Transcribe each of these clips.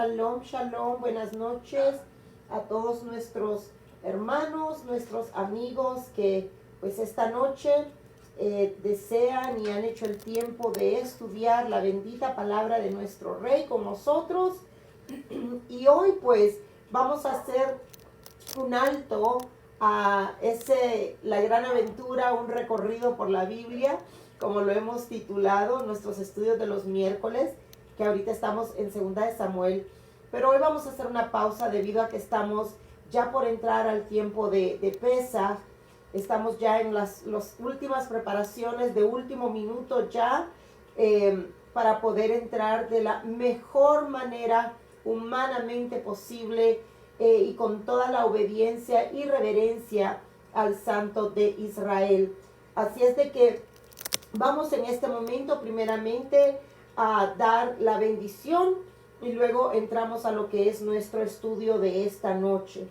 Shalom, shalom, buenas noches a todos nuestros hermanos, nuestros amigos que pues esta noche desean y han hecho el tiempo de estudiar la bendita palabra de nuestro Rey con nosotros. Y hoy pues vamos a hacer un alto a la gran aventura, un recorrido por la Biblia, como lo hemos titulado, nuestros estudios de los miércoles, que ahorita estamos en 2 de Samuel. Pero hoy vamos a hacer una pausa debido a que estamos ya por entrar al tiempo de Pesaj. Estamos ya en las últimas preparaciones de último minuto ya para poder entrar de la mejor manera humanamente posible y con toda la obediencia y reverencia al Santo de Israel. Así es de que vamos en este momento primeramente a dar la bendición y luego entramos a lo que es nuestro estudio de esta noche.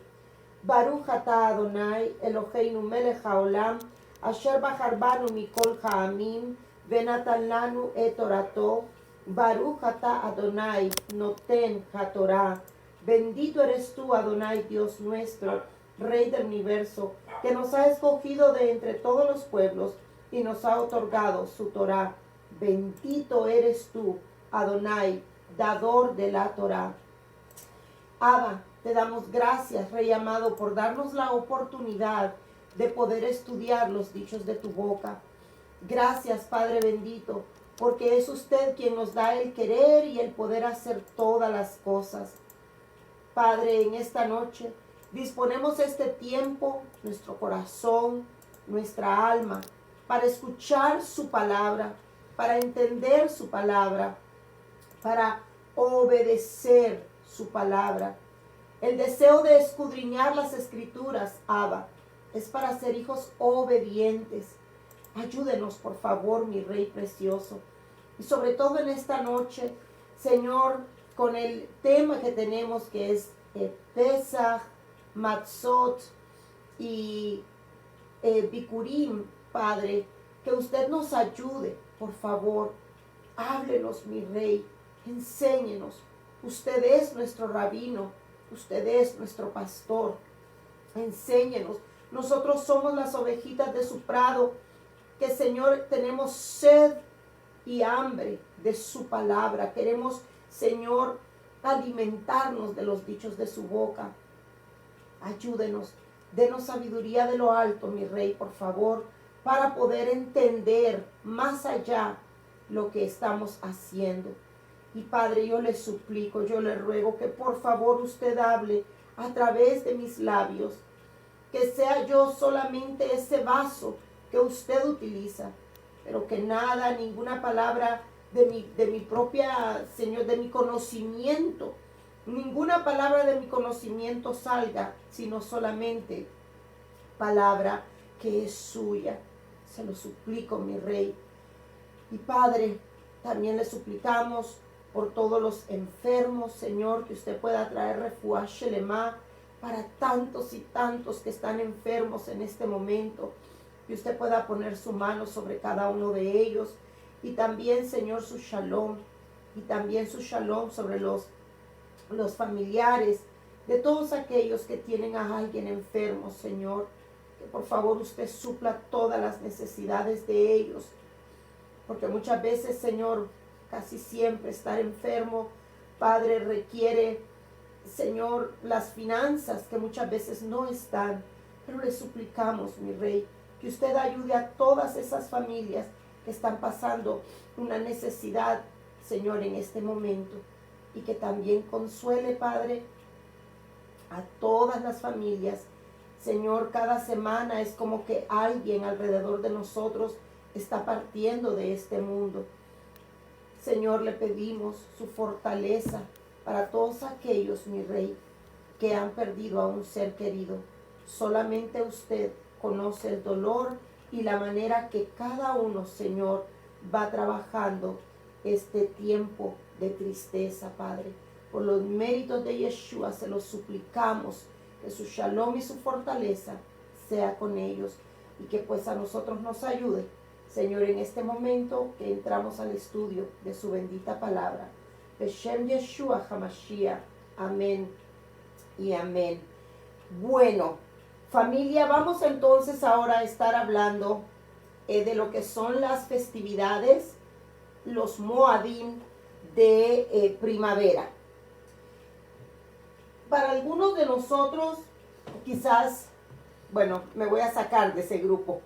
Baruch atah Adonai Eloheinu melech haolam asher bachar banu mikol ha'amim venatan lanu et torato. Baruch atah Adonai noten hatorah. Bendito eres tú, Adonai, Dios nuestro, Rey del universo, que nos ha escogido de entre todos los pueblos y nos ha otorgado su Torah. Bendito eres tú, Adonai, dador de la Torah. Abba, te damos gracias, Rey amado, por darnos la oportunidad de poder estudiar los dichos de tu boca. Gracias, Padre bendito, porque es usted quien nos da el querer y el poder hacer todas las cosas. Padre, en esta noche disponemos este tiempo, nuestro corazón, nuestra alma, para escuchar su palabra, para entender su palabra, para obedecer su palabra. El deseo de escudriñar las escrituras, Abba, es para ser hijos obedientes. Ayúdenos, por favor, mi Rey precioso. Y sobre todo en esta noche, Señor, con el tema que tenemos que es Pesaj, Matzot y Bikurim, Padre, que usted nos ayude, por favor. Háblenos, mi Rey, enséñenos. Usted es nuestro rabino, usted es nuestro pastor. Enséñenos. Nosotros somos las ovejitas de su prado, que, Señor, tenemos sed y hambre de su palabra. Queremos, Señor, alimentarnos de los dichos de su boca. Ayúdenos, denos sabiduría de lo alto, mi Rey, por favor, para poder entender más allá lo que estamos haciendo. Y Padre, yo le suplico, yo le ruego que por favor usted hable a través de mis labios, que sea yo solamente ese vaso que usted utiliza, pero que nada, ninguna palabra de mi propia, Señor, de mi conocimiento, ninguna palabra de mi conocimiento salga, sino solamente palabra que es suya. Se lo suplico, mi Rey. Y Padre, también le suplicamos por todos los enfermos, Señor, que usted pueda traer refuah shelema para tantos y tantos que están enfermos en este momento, que usted pueda poner su mano sobre cada uno de ellos. Y también, Señor, su shalom, y también su shalom sobre los familiares de todos aquellos que tienen a alguien enfermo, Señor. Que por favor usted supla todas las necesidades de ellos, porque muchas veces, Señor, casi siempre estar enfermo, Padre, requiere, Señor, las finanzas que muchas veces no están. Pero le suplicamos, mi Rey, que usted ayude a todas esas familias que están pasando una necesidad, Señor, en este momento. Y que también consuele, Padre, a todas las familias. Señor, cada semana es como que alguien alrededor de nosotros está partiendo de este mundo. Señor, le pedimos su fortaleza para todos aquellos, mi Rey, que han perdido a un ser querido. Solamente usted conoce el dolor y la manera que cada uno, Señor, va trabajando este tiempo de tristeza, Padre. Por los méritos de Yeshua se los suplicamos, que su shalom y su fortaleza sea con ellos, y que pues a nosotros nos ayude, Señor, en este momento que entramos al estudio de su bendita palabra. Beshem Yeshua HaMashiach. Amén y amén. Bueno, familia, vamos entonces ahora a estar hablando de lo que son las festividades, los Moadim de primavera. Para algunos de nosotros, quizás, bueno, me voy a sacar de ese grupo.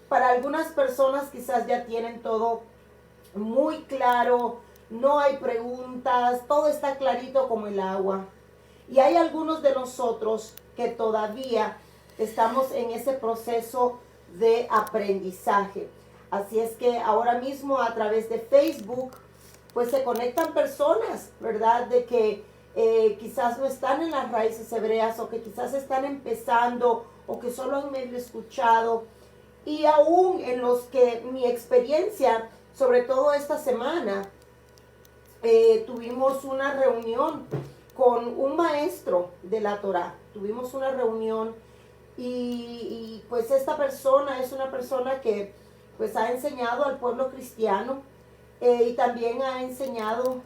Para algunas personas quizás ya tienen todo muy claro, no hay preguntas, todo está clarito como el agua. Y hay algunos de nosotros que todavía estamos en ese proceso de aprendizaje. Así es que ahora mismo a través de Facebook, pues se conectan personas, ¿verdad? De que quizás no están en las raíces hebreas o que quizás están empezando o que solo han medio escuchado. Y aún en los que mi experiencia, sobre todo esta semana, tuvimos una reunión con un maestro de la Torá. Tuvimos una reunión y pues esta persona es una persona que pues ha enseñado al pueblo cristiano y también ha enseñado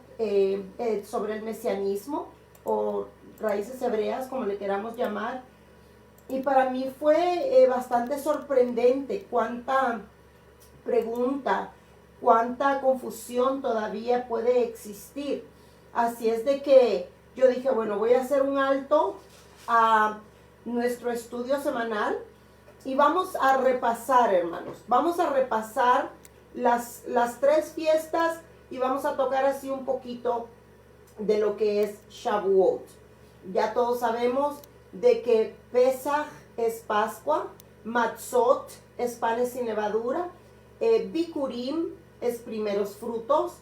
sobre el mesianismo o raíces hebreas, como le queramos llamar. Y para mí fue bastante sorprendente cuánta pregunta, cuánta confusión todavía puede existir. Así es de que yo dije, bueno, voy a hacer un alto a nuestro estudio semanal y vamos a repasar, hermanos. Vamos a repasar las 3 fiestas y vamos a tocar así un poquito de lo que es Shavuot. Ya todos sabemos de que Pesach es Pascua, Matzot es panes sin levadura, Bikurim es primeros frutos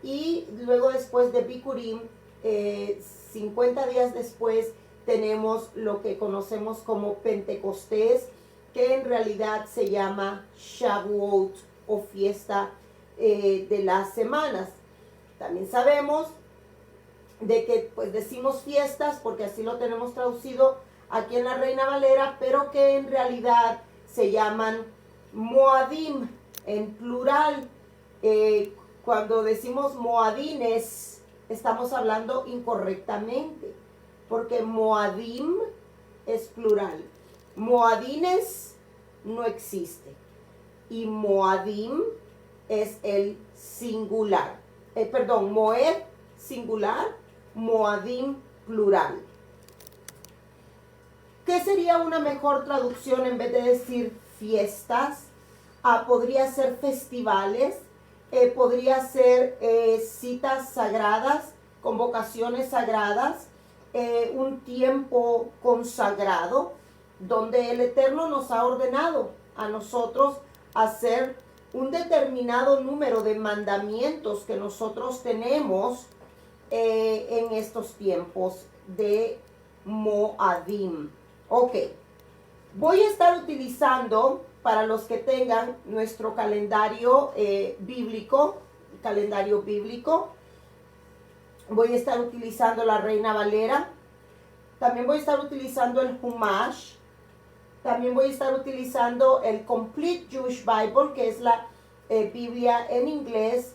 y luego después de Bikurim, 50 días después, tenemos lo que conocemos como Pentecostés, que en realidad se llama Shavuot o fiesta de las semanas. También sabemos de que pues decimos fiestas porque así lo tenemos traducido aquí en la Reina Valera, pero que en realidad se llaman Moadim en plural. Cuando decimos Moadines estamos hablando incorrectamente, porque Moadim es plural. Moadines no existe. Y Moadim es el singular. Moed singular, Moadim plural. ¿Qué sería una mejor traducción en vez de decir fiestas? Podría ser festivales, podría ser citas sagradas, convocaciones sagradas, un tiempo consagrado, donde el Eterno nos ha ordenado a nosotros hacer un determinado número de mandamientos que nosotros tenemos en estos tiempos de Moadim. Ok, voy a estar utilizando, para los que tengan nuestro calendario bíblico, voy a estar utilizando la Reina Valera, también voy a estar utilizando el Humash, también voy a estar utilizando el Complete Jewish Bible, que es la Biblia en inglés,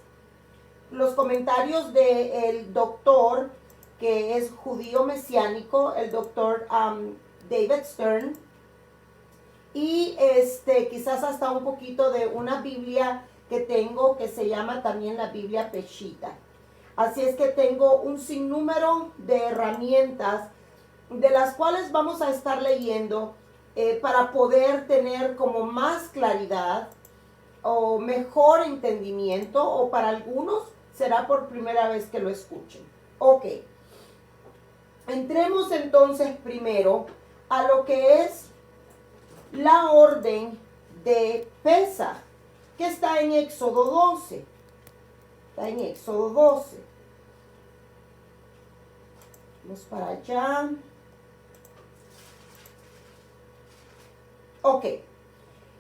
los comentarios del doctor, que es judío mesiánico, el doctor David Stern, y quizás hasta un poquito de una Biblia que tengo que se llama también la Biblia Peshita. Así es que tengo un sinnúmero de herramientas de las cuales vamos a estar leyendo para poder tener como más claridad o mejor entendimiento, o para algunos será por primera vez que lo escuchen. Ok, entremos entonces primero a lo que es la orden de Pesaj, que está en Éxodo 12. Está en Éxodo 12. Vamos para allá. Ok.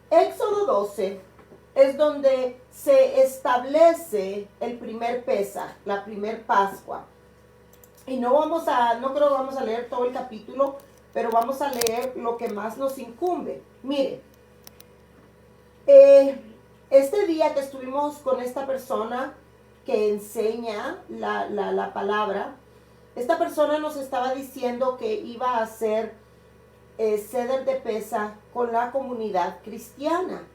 Éxodo 12 es donde se establece el primer Pesaj, la primer Pascua. Y no creo que vamos a leer todo el capítulo, pero vamos a leer lo que más nos incumbe. Mire, este día que estuvimos con esta persona, que enseña la palabra, esta persona nos estaba diciendo que iba a hacer Seder de Pesaj con la comunidad cristiana.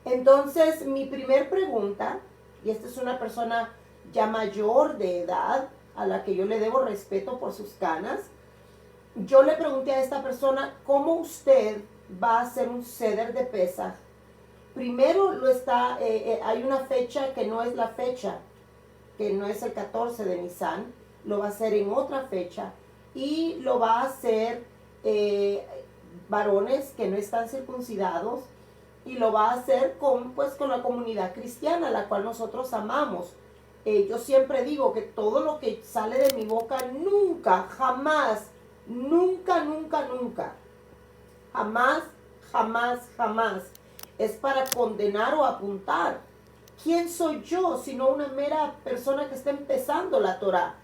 Entonces, mi primer pregunta, y esta es una persona ya mayor de edad, a la que yo le debo respeto por sus canas, yo le pregunté a esta persona, ¿cómo usted va a hacer un Seder de Pesaj? Primero hay una fecha que no es la fecha, que no es el 14 de Nisan, lo va a hacer en otra fecha, y lo va a hacer varones que no están circuncidados, y lo va a hacer con la comunidad cristiana, la cual nosotros amamos. Yo siempre digo que todo lo que sale de mi boca nunca, jamás, jamás es para condenar o apuntar. ¿Quién soy yo sino una mera persona que está empezando la Torah?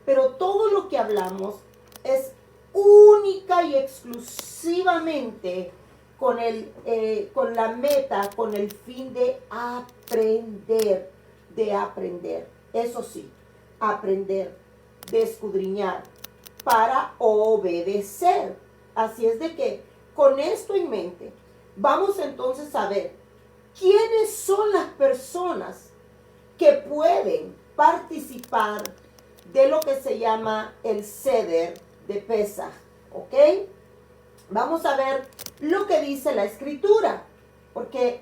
Pero todo lo que hablamos es única y exclusivamente con la meta, con el fin de aprender. Eso sí, aprender, de escudriñar, para obedecer. Así es de que, con esto en mente, vamos entonces a ver quiénes son las personas que pueden participar de lo que se llama el Seder de Pesaj, ¿ok? Vamos a ver lo que dice la Escritura, porque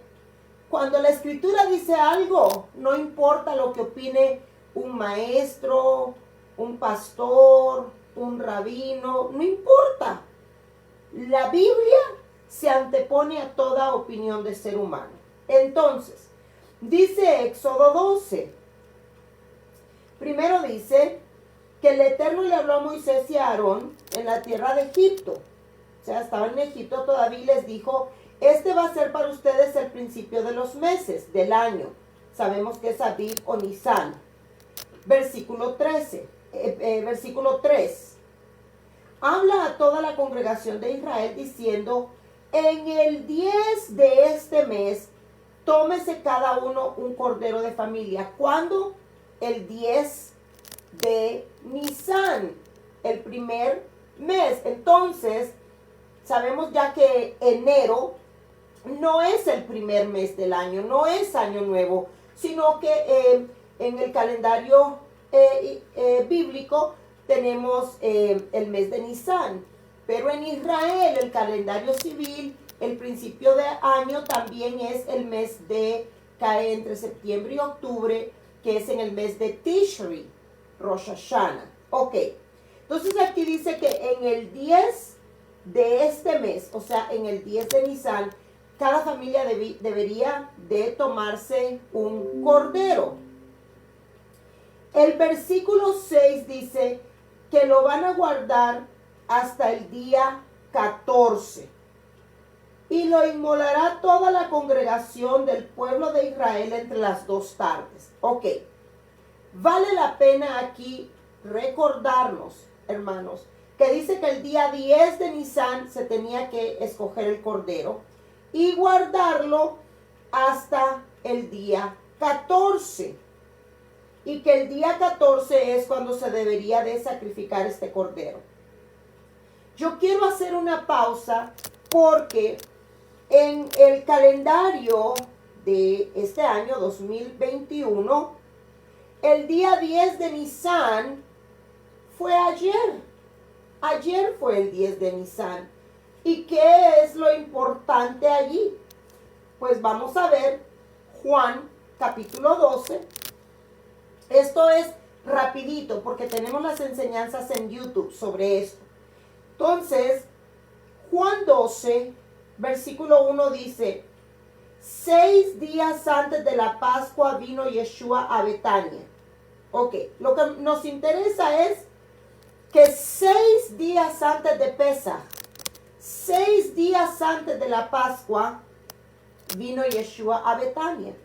cuando la Escritura dice algo, no importa lo que opine un maestro, un pastor, un rabino, no importa. La Biblia se antepone a toda opinión de ser humano. Entonces, dice Éxodo 12. Primero dice que el Eterno le habló a Moisés y a Aarón en la tierra de Egipto. O sea, estaban en Egipto todavía y les dijo, este va a ser para ustedes el principio de los meses del año. Sabemos que es Abib o Nisan. Versículo 3. Habla a toda la congregación de Israel diciendo, en el 10 de este mes, tómese cada uno un cordero de familia. ¿Cuándo? El 10 de Nisan, el primer mes. Entonces, sabemos ya que enero no es el primer mes del año, no es año nuevo, sino que en el calendario bíblico tenemos el mes de Nisan. Pero en Israel, el calendario civil, el principio de año también es el mes de, cae entre septiembre y octubre, que es en el mes de Tishri, Rosh Hashanah. Ok, entonces aquí dice que en el 10 de este mes, o sea, en el 10 de Nisan, cada familia debería de tomarse un cordero. El versículo 6 dice que lo van a guardar hasta el día 14. Y lo inmolará toda la congregación del pueblo de Israel entre las 2 tardes. Ok, vale la pena aquí recordarnos, hermanos, que dice que el día 10 de Nisan se tenía que escoger el cordero y guardarlo hasta el día 14. Y que el día 14 es cuando se debería de sacrificar este cordero. Yo quiero hacer una pausa porque en el calendario de este año 2021, el día 10 de Nisan fue ayer. Ayer fue el 10 de Nisan. ¿Y qué es lo importante allí? Pues vamos a ver Juan capítulo 12. Esto es rapidito porque tenemos las enseñanzas en YouTube sobre esto. Entonces, Juan 12, versículo 1 dice, 6 días antes de la Pascua vino Yeshua a Betania. Ok, lo que nos interesa es que 6 días antes de Pesaj, 6 días antes de la Pascua, vino Yeshua a Betania.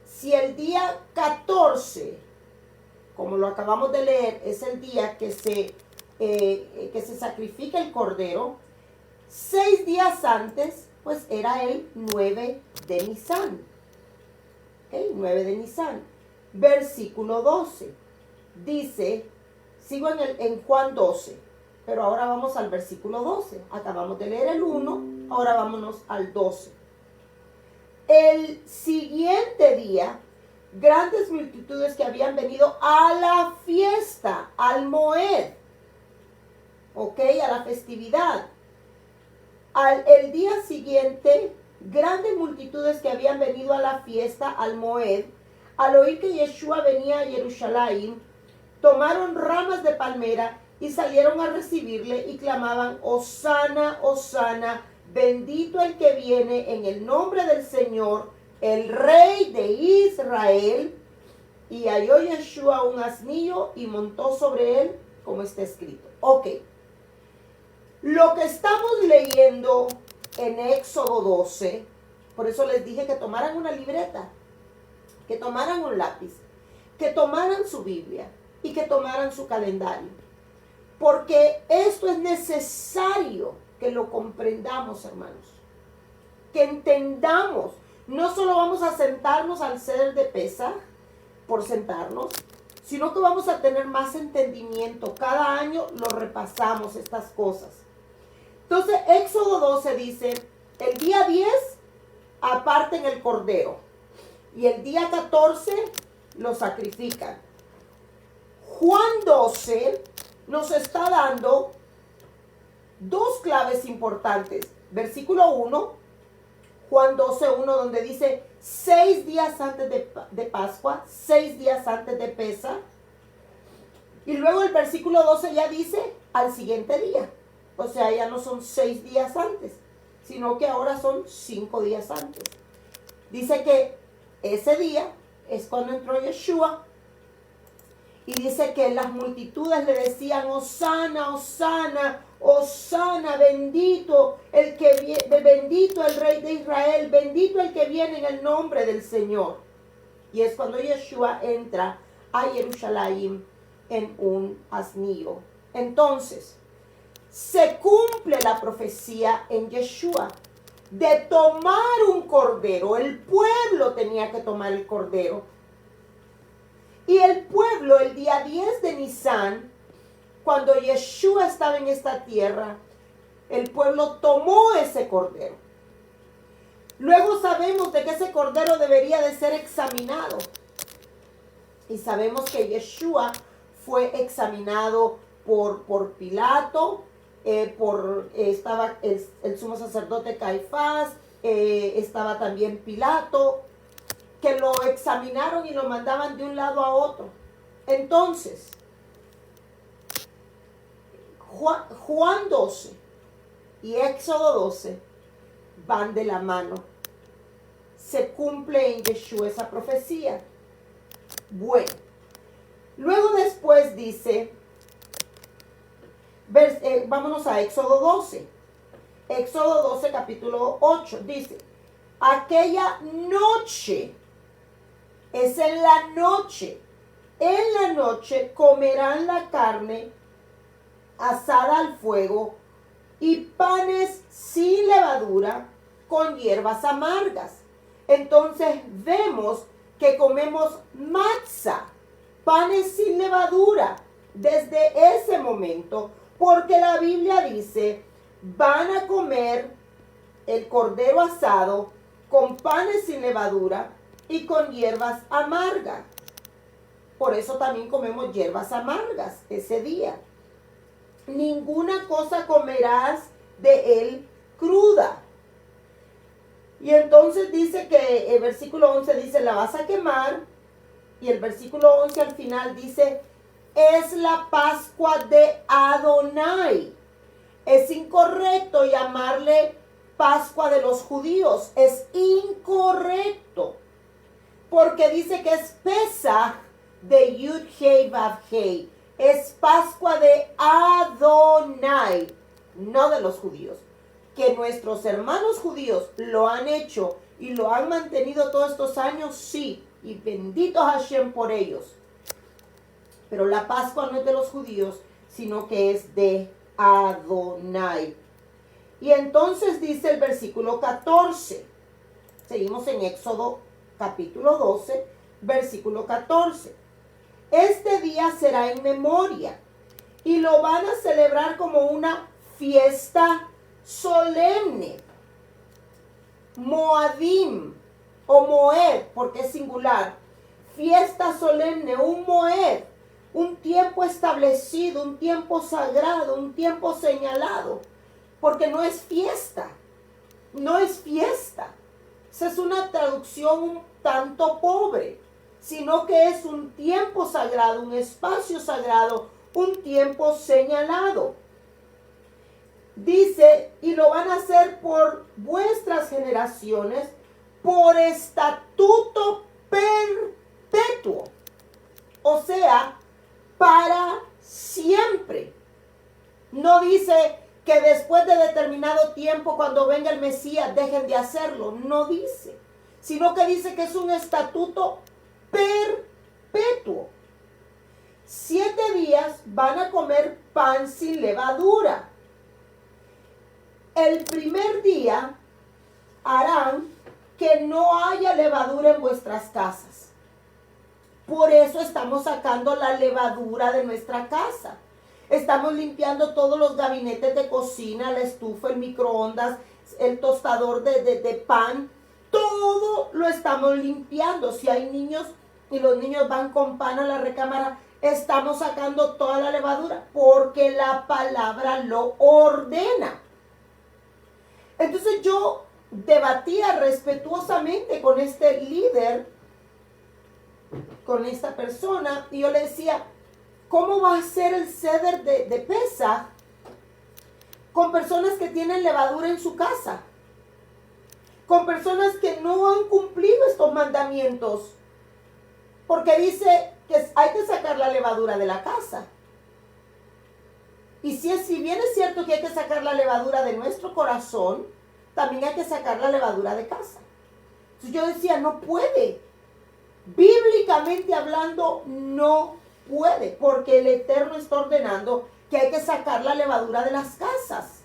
Si el día 14, como lo acabamos de leer, es el día que se sacrifica el cordero, 6 días antes, pues era el 9 de Nisan. ¿Okay? 9 de Nisan. versículo 12. Dice, sigo en Juan 12, pero ahora vamos al versículo 12. Acabamos de leer el 1, ahora vámonos al 12. El siguiente día, grandes multitudes que habían venido a la fiesta, al Moed, ¿ok? A la festividad. El día siguiente, grandes multitudes que habían venido a la fiesta, al Moed, al oír que Yeshua venía a Jerusalén, tomaron ramas de palmera y salieron a recibirle y clamaban, Hosana, Hosana, bendito el que viene en el nombre del Señor, el Rey de Israel. Y halló Yeshua un asnillo y montó sobre él, como está escrito. Ok. Lo que estamos leyendo en Éxodo 12, por eso les dije que tomaran una libreta, que tomaran un lápiz, que tomaran su Biblia y que tomaran su calendario. Porque esto es necesario que lo comprendamos, hermanos. Que entendamos. No solo vamos a sentarnos al Seder de Pesaj por sentarnos, sino que vamos a tener más entendimiento. Cada año lo repasamos estas cosas. Entonces, Éxodo 12 dice, el día 10 aparten el cordero y el día 14 lo sacrifican. Juan 12 nos está dando dos claves importantes. Versículo 1, Juan 12, 1, donde dice 6 días antes de Pascua, 6 días antes de Pesaj. Y luego el versículo 12 ya dice al siguiente día. O sea, ya no son 6 días antes, sino que ahora son 5 días antes. Dice que ese día es cuando entró Yeshua. Y dice que las multitudes le decían, Hosana, Hosana, Hosana, bendito el bendito el Rey de Israel, bendito el que viene en el nombre del Señor. Y es cuando Yeshua entra a Jerusalén en un asnillo. Entonces, se cumple la profecía en Yeshua de tomar un cordero. El pueblo tenía que tomar el cordero. Y el pueblo, el día 10 de Nisan, cuando Yeshua estaba en esta tierra, el pueblo tomó ese cordero. Luego sabemos de que ese cordero debería de ser examinado. Y sabemos que Yeshua fue examinado por Pilato, estaba el sumo sacerdote Caifás, estaba también Pilato, que lo examinaron y lo mandaban de un lado a otro. Entonces, Juan 12 y Éxodo 12 van de la mano. Se cumple en Yeshua esa profecía. Bueno, luego después dice, vámonos a Éxodo 12. Éxodo 12, capítulo 8, dice, aquella noche, es en la noche comerán la carne asada al fuego y panes sin levadura con hierbas amargas. Entonces vemos que comemos matzah, panes sin levadura, desde ese momento, porque la Biblia dice, van a comer el cordero asado con panes sin levadura y con hierbas amargas. Por eso también comemos hierbas amargas ese día. Ninguna cosa comerás de él cruda. Y entonces dice que el versículo 11 dice, la vas a quemar. Y el versículo 11 al final dice, es la Pascua de Adonai. Es incorrecto llamarle Pascua de los judíos. Es incorrecto. Porque dice que es Pesaj de Yud Hei Vav Hei. Es Pascua de Adonai, no de los judíos. Que nuestros hermanos judíos lo han hecho y lo han mantenido todos estos años, sí. Y bendito Hashem por ellos. Pero la Pascua no es de los judíos, sino que es de Adonai. Y entonces dice el versículo 14. Seguimos en Éxodo capítulo 12, Versículo 14. Este día será en memoria y lo van a celebrar como una fiesta solemne. Moadim o Moed, porque es singular. Fiesta solemne, un Moed, un tiempo establecido, un tiempo sagrado, un tiempo señalado. Porque no es fiesta, no es fiesta. Esa es una traducción un tanto pobre, sino que es un tiempo sagrado, un espacio sagrado, un tiempo señalado. Dice, y lo van a hacer por vuestras generaciones, por estatuto perpetuo. O sea, para siempre. No dice que después de determinado tiempo, cuando venga el Mesías, dejen de hacerlo. No dice. Sino que dice que es un estatuto perpetuo. 7 días van a comer pan sin levadura. El primer día harán que no haya levadura en vuestras casas. Por eso estamos sacando la levadura de nuestra casa. Estamos limpiando todos los gabinetes de cocina, la estufa, el microondas, el tostador de pan. Todo lo estamos limpiando. Si hay niños y los niños van con pan a la recámara, estamos sacando toda la levadura porque la palabra lo ordena. Entonces yo debatía respetuosamente con este líder, con esta persona, y yo le decía, ¿cómo va a ser el ceder de Pesaj con personas que tienen levadura en su casa? Con personas que no han cumplido estos mandamientos. Porque dice que hay que sacar la levadura de la casa. Y si bien es cierto que hay que sacar la levadura de nuestro corazón, también hay que sacar la levadura de casa. Entonces yo decía, no puede. Bíblicamente hablando, no puede, porque el Eterno está ordenando que hay que sacar la levadura de las casas.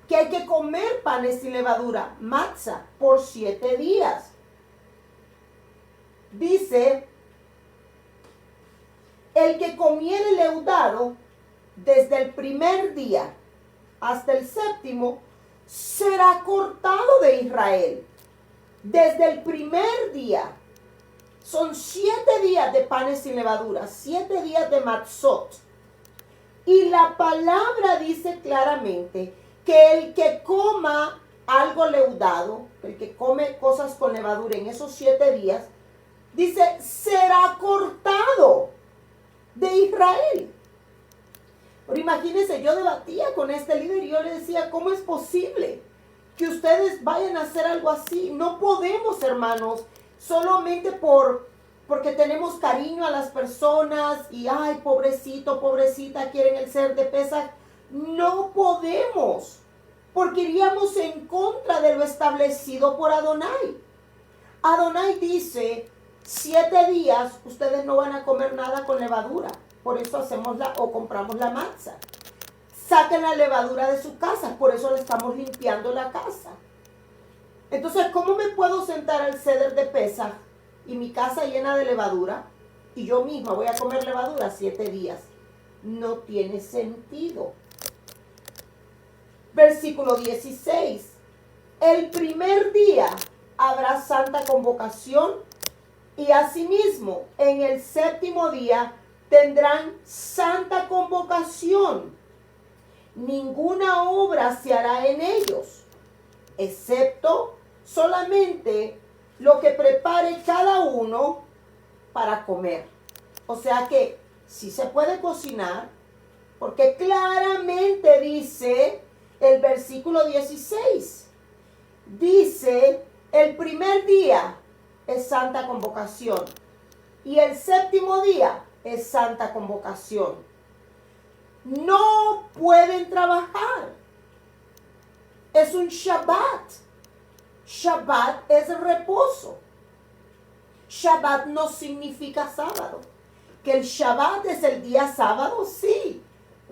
Que hay que comer panes sin levadura, matzah, por 7 días. Dice, el que comiere leudado desde el primer día hasta el 7º será cortado de Israel. Desde el primer día. Son 7 días de panes sin levadura, 7 días de matzot. Y la palabra dice claramente que el que coma algo leudado, el que come cosas con levadura en esos 7 días, dice, será cortado de Israel. Pero imagínense, yo debatía con este líder y yo le decía, ¿cómo es posible que ustedes vayan a hacer algo así? No podemos, hermanos, solamente porque tenemos cariño a las personas y, ay, pobrecito, pobrecita, quieren el ser de Pesaj. No podemos, porque iríamos en contra de lo establecido por Adonai. Adonai dice, 7 días ustedes no van a comer nada con levadura. Por eso compramos la matzah. Saquen la levadura de su casa, por eso le estamos limpiando la casa. Entonces, ¿cómo me puedo sentar al ceder de Pesaj y mi casa llena de levadura y yo misma voy a comer levadura 7 días? No tiene sentido. Versículo 16. El primer día habrá santa convocación y asimismo en el 7º día tendrán santa convocación. Ninguna obra se hará en ellos, excepto solamente lo que prepare cada uno para comer. O sea que sí se puede cocinar, porque claramente dice el versículo 16. Dice, el primer día es santa convocación y el 7º día es santa convocación. No pueden trabajar. Es un Shabbat. Shabbat es reposo. Shabbat no significa sábado. Que el Shabbat es el día sábado, sí.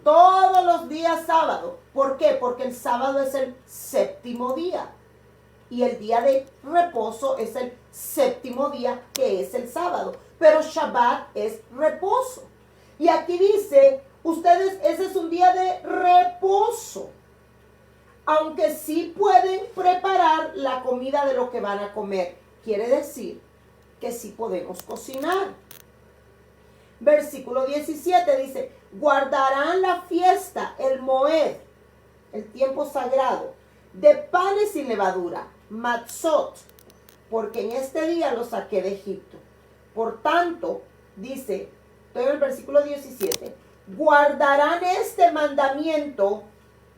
Todos los días sábado. ¿Por qué? Porque el sábado es el 7º día. y el día de reposo es el séptimo día, que es el sábado. Pero Shabbat es reposo. Y aquí dice, ustedes, ese es un día de reposo. Aunque sí pueden preparar la comida de lo que van a comer. Quiere decir que sí podemos cocinar. Versículo 17 dice, guardarán la fiesta, el Moed, el tiempo sagrado, de panes sin levadura, matzot, porque en este día los saqué de Egipto. Por tanto, dice, estoy en el versículo 17, guardarán este mandamiento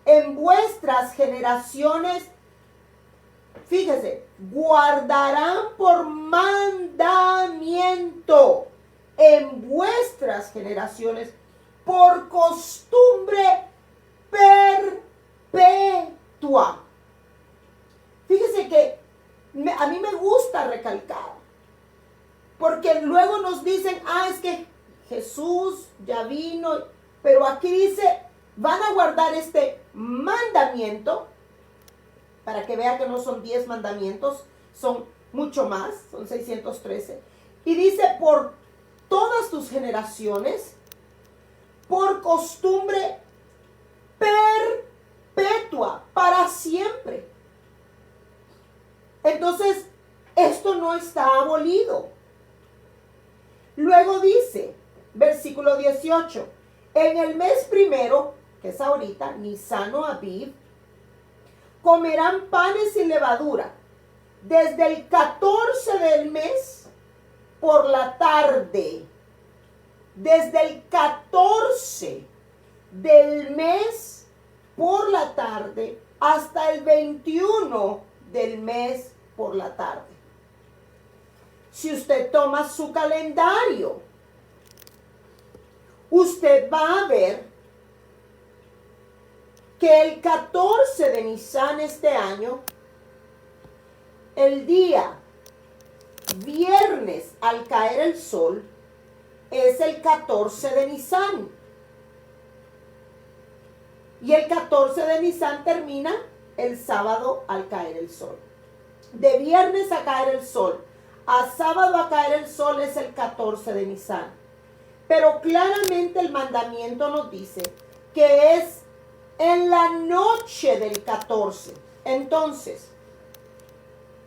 en vuestras generaciones. Fíjese, guardarán por mandamiento en vuestras generaciones por costumbre perpetua. Fíjese que a mí me gusta recalcar, porque luego nos dicen, es que Jesús ya vino, pero aquí dice, van a guardar este mandamiento, para que vea que no son 10 mandamientos, son mucho más, son 613. Y dice, por todas tus generaciones, por costumbre perpetua, para siempre. Entonces, esto no está abolido. Luego dice, versículo 18, en el mes primero, que es ahorita, Nisan o Aviv, comerán panes sin levadura, desde el 14 del mes por la tarde. Desde el 14 del mes por la tarde hasta el 21 del mes por la tarde. Si usted toma su calendario, usted va a ver que el 14 de Nisan este año, el día viernes al caer el sol, es el 14 de Nisan. Y el 14 de Nisan termina el sábado al caer el sol. De viernes a caer el sol a sábado a caer el sol es el 14 de Nisan. Pero claramente el mandamiento nos dice que es en la noche del 14. Entonces,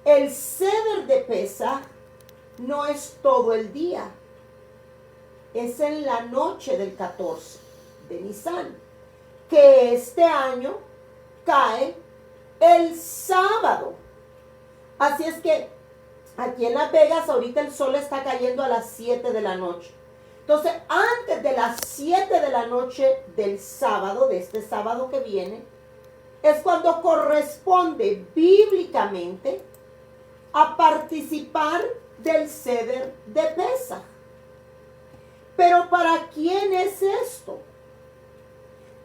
el Seder de Pesaj no es todo el día. Es en la noche del 14 de Nisan, que este año cae el sábado. Así es que aquí en Las Vegas ahorita el sol está cayendo a las 7 de la noche. Entonces, antes de las 7 de la noche del sábado, de este sábado que viene, es cuando corresponde bíblicamente a participar del Seder de Pesaj. Pero ¿para quién es esto?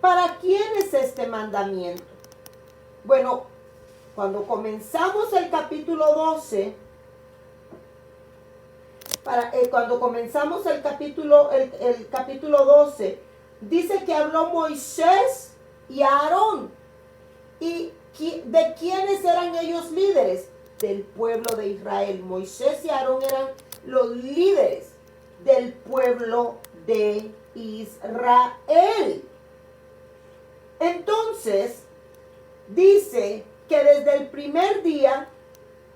¿Para quién es este mandamiento? Bueno, cuando comenzamos el capítulo 12, cuando comenzamos el capítulo 12, dice que habló Moisés y Aarón. ¿Y de quiénes eran ellos líderes? Del pueblo de Israel. Moisés y Aarón eran los líderes del pueblo de Israel. Entonces, dice que desde el primer día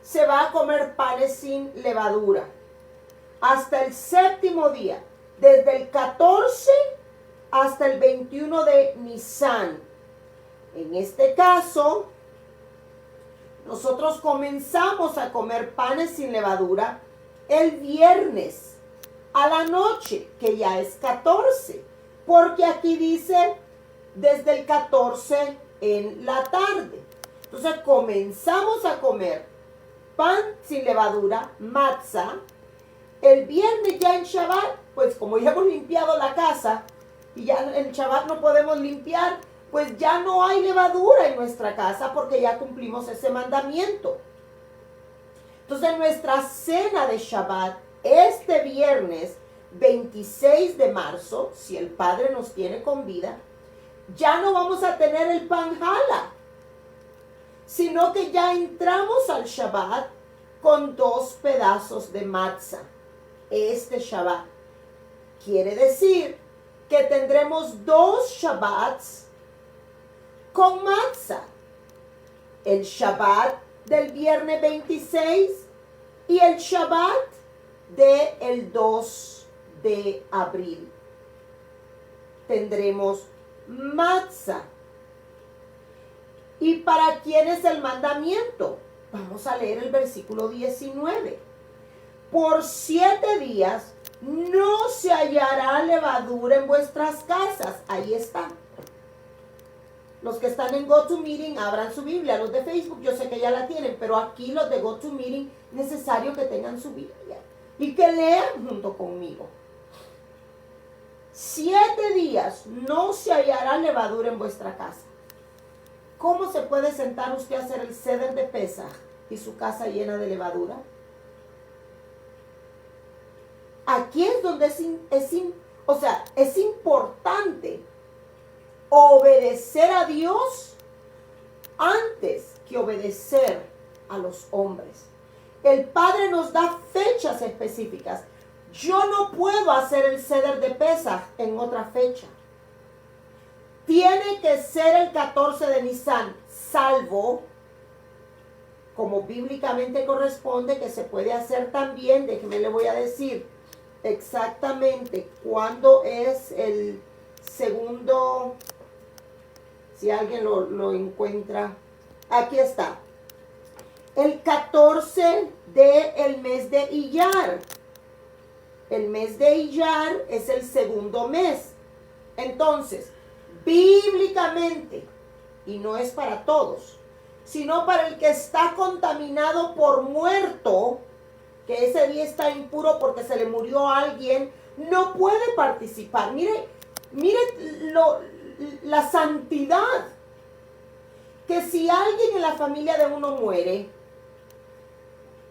se va a comer panes sin levadura. Hasta el séptimo día, desde el 14 hasta el 21 de Nisan. En este caso, nosotros comenzamos a comer panes sin levadura el viernes a la noche, que ya es 14, porque aquí dice desde el 14 en la tarde. Entonces comenzamos a comer pan sin levadura, matzah. El viernes ya en Shabbat, pues como ya hemos limpiado la casa y ya en Shabbat no podemos limpiar, pues ya no hay levadura en nuestra casa porque ya cumplimos ese mandamiento. Entonces nuestra cena de Shabbat, este viernes 26 de marzo, si el Padre nos tiene con vida, ya no vamos a tener el pan jala, sino que ya entramos al Shabbat con 2 pedazos de matzah. Este Shabbat quiere decir que tendremos 2 Shabbats con matzah. El Shabbat del viernes 26 y el Shabbat del 2 de abril. Tendremos matzah. ¿Y para quién es el mandamiento? Vamos a leer el versículo 19. Por 7 días no se hallará levadura en vuestras casas. Ahí está. Los que están en GoToMeeting, abran su Biblia. Los de Facebook, yo sé que ya la tienen, pero aquí los de GoToMeeting, necesario que tengan su Biblia y que lean junto conmigo. 7 días no se hallará levadura en vuestra casa. ¿Cómo se puede sentar usted a hacer el Seder de Pesaj y su casa llena de levadura? Aquí es donde es importante obedecer a Dios antes que obedecer a los hombres. El Padre nos da fechas específicas. Yo no puedo hacer el Seder de Pesaj en otra fecha. Tiene que ser el 14 de Nisan, salvo, como bíblicamente corresponde, que se puede hacer también. Déjeme le voy a decir exactamente cuándo es el segundo, si alguien lo encuentra. Aquí está. El 14 del mes de Iyar. El mes de Iyar es el segundo mes. Entonces, bíblicamente, y no es para todos, sino para el que está contaminado por muerto, que ese día está impuro porque se le murió a alguien, no puede participar. Mire la santidad. Que si alguien en la familia de uno muere,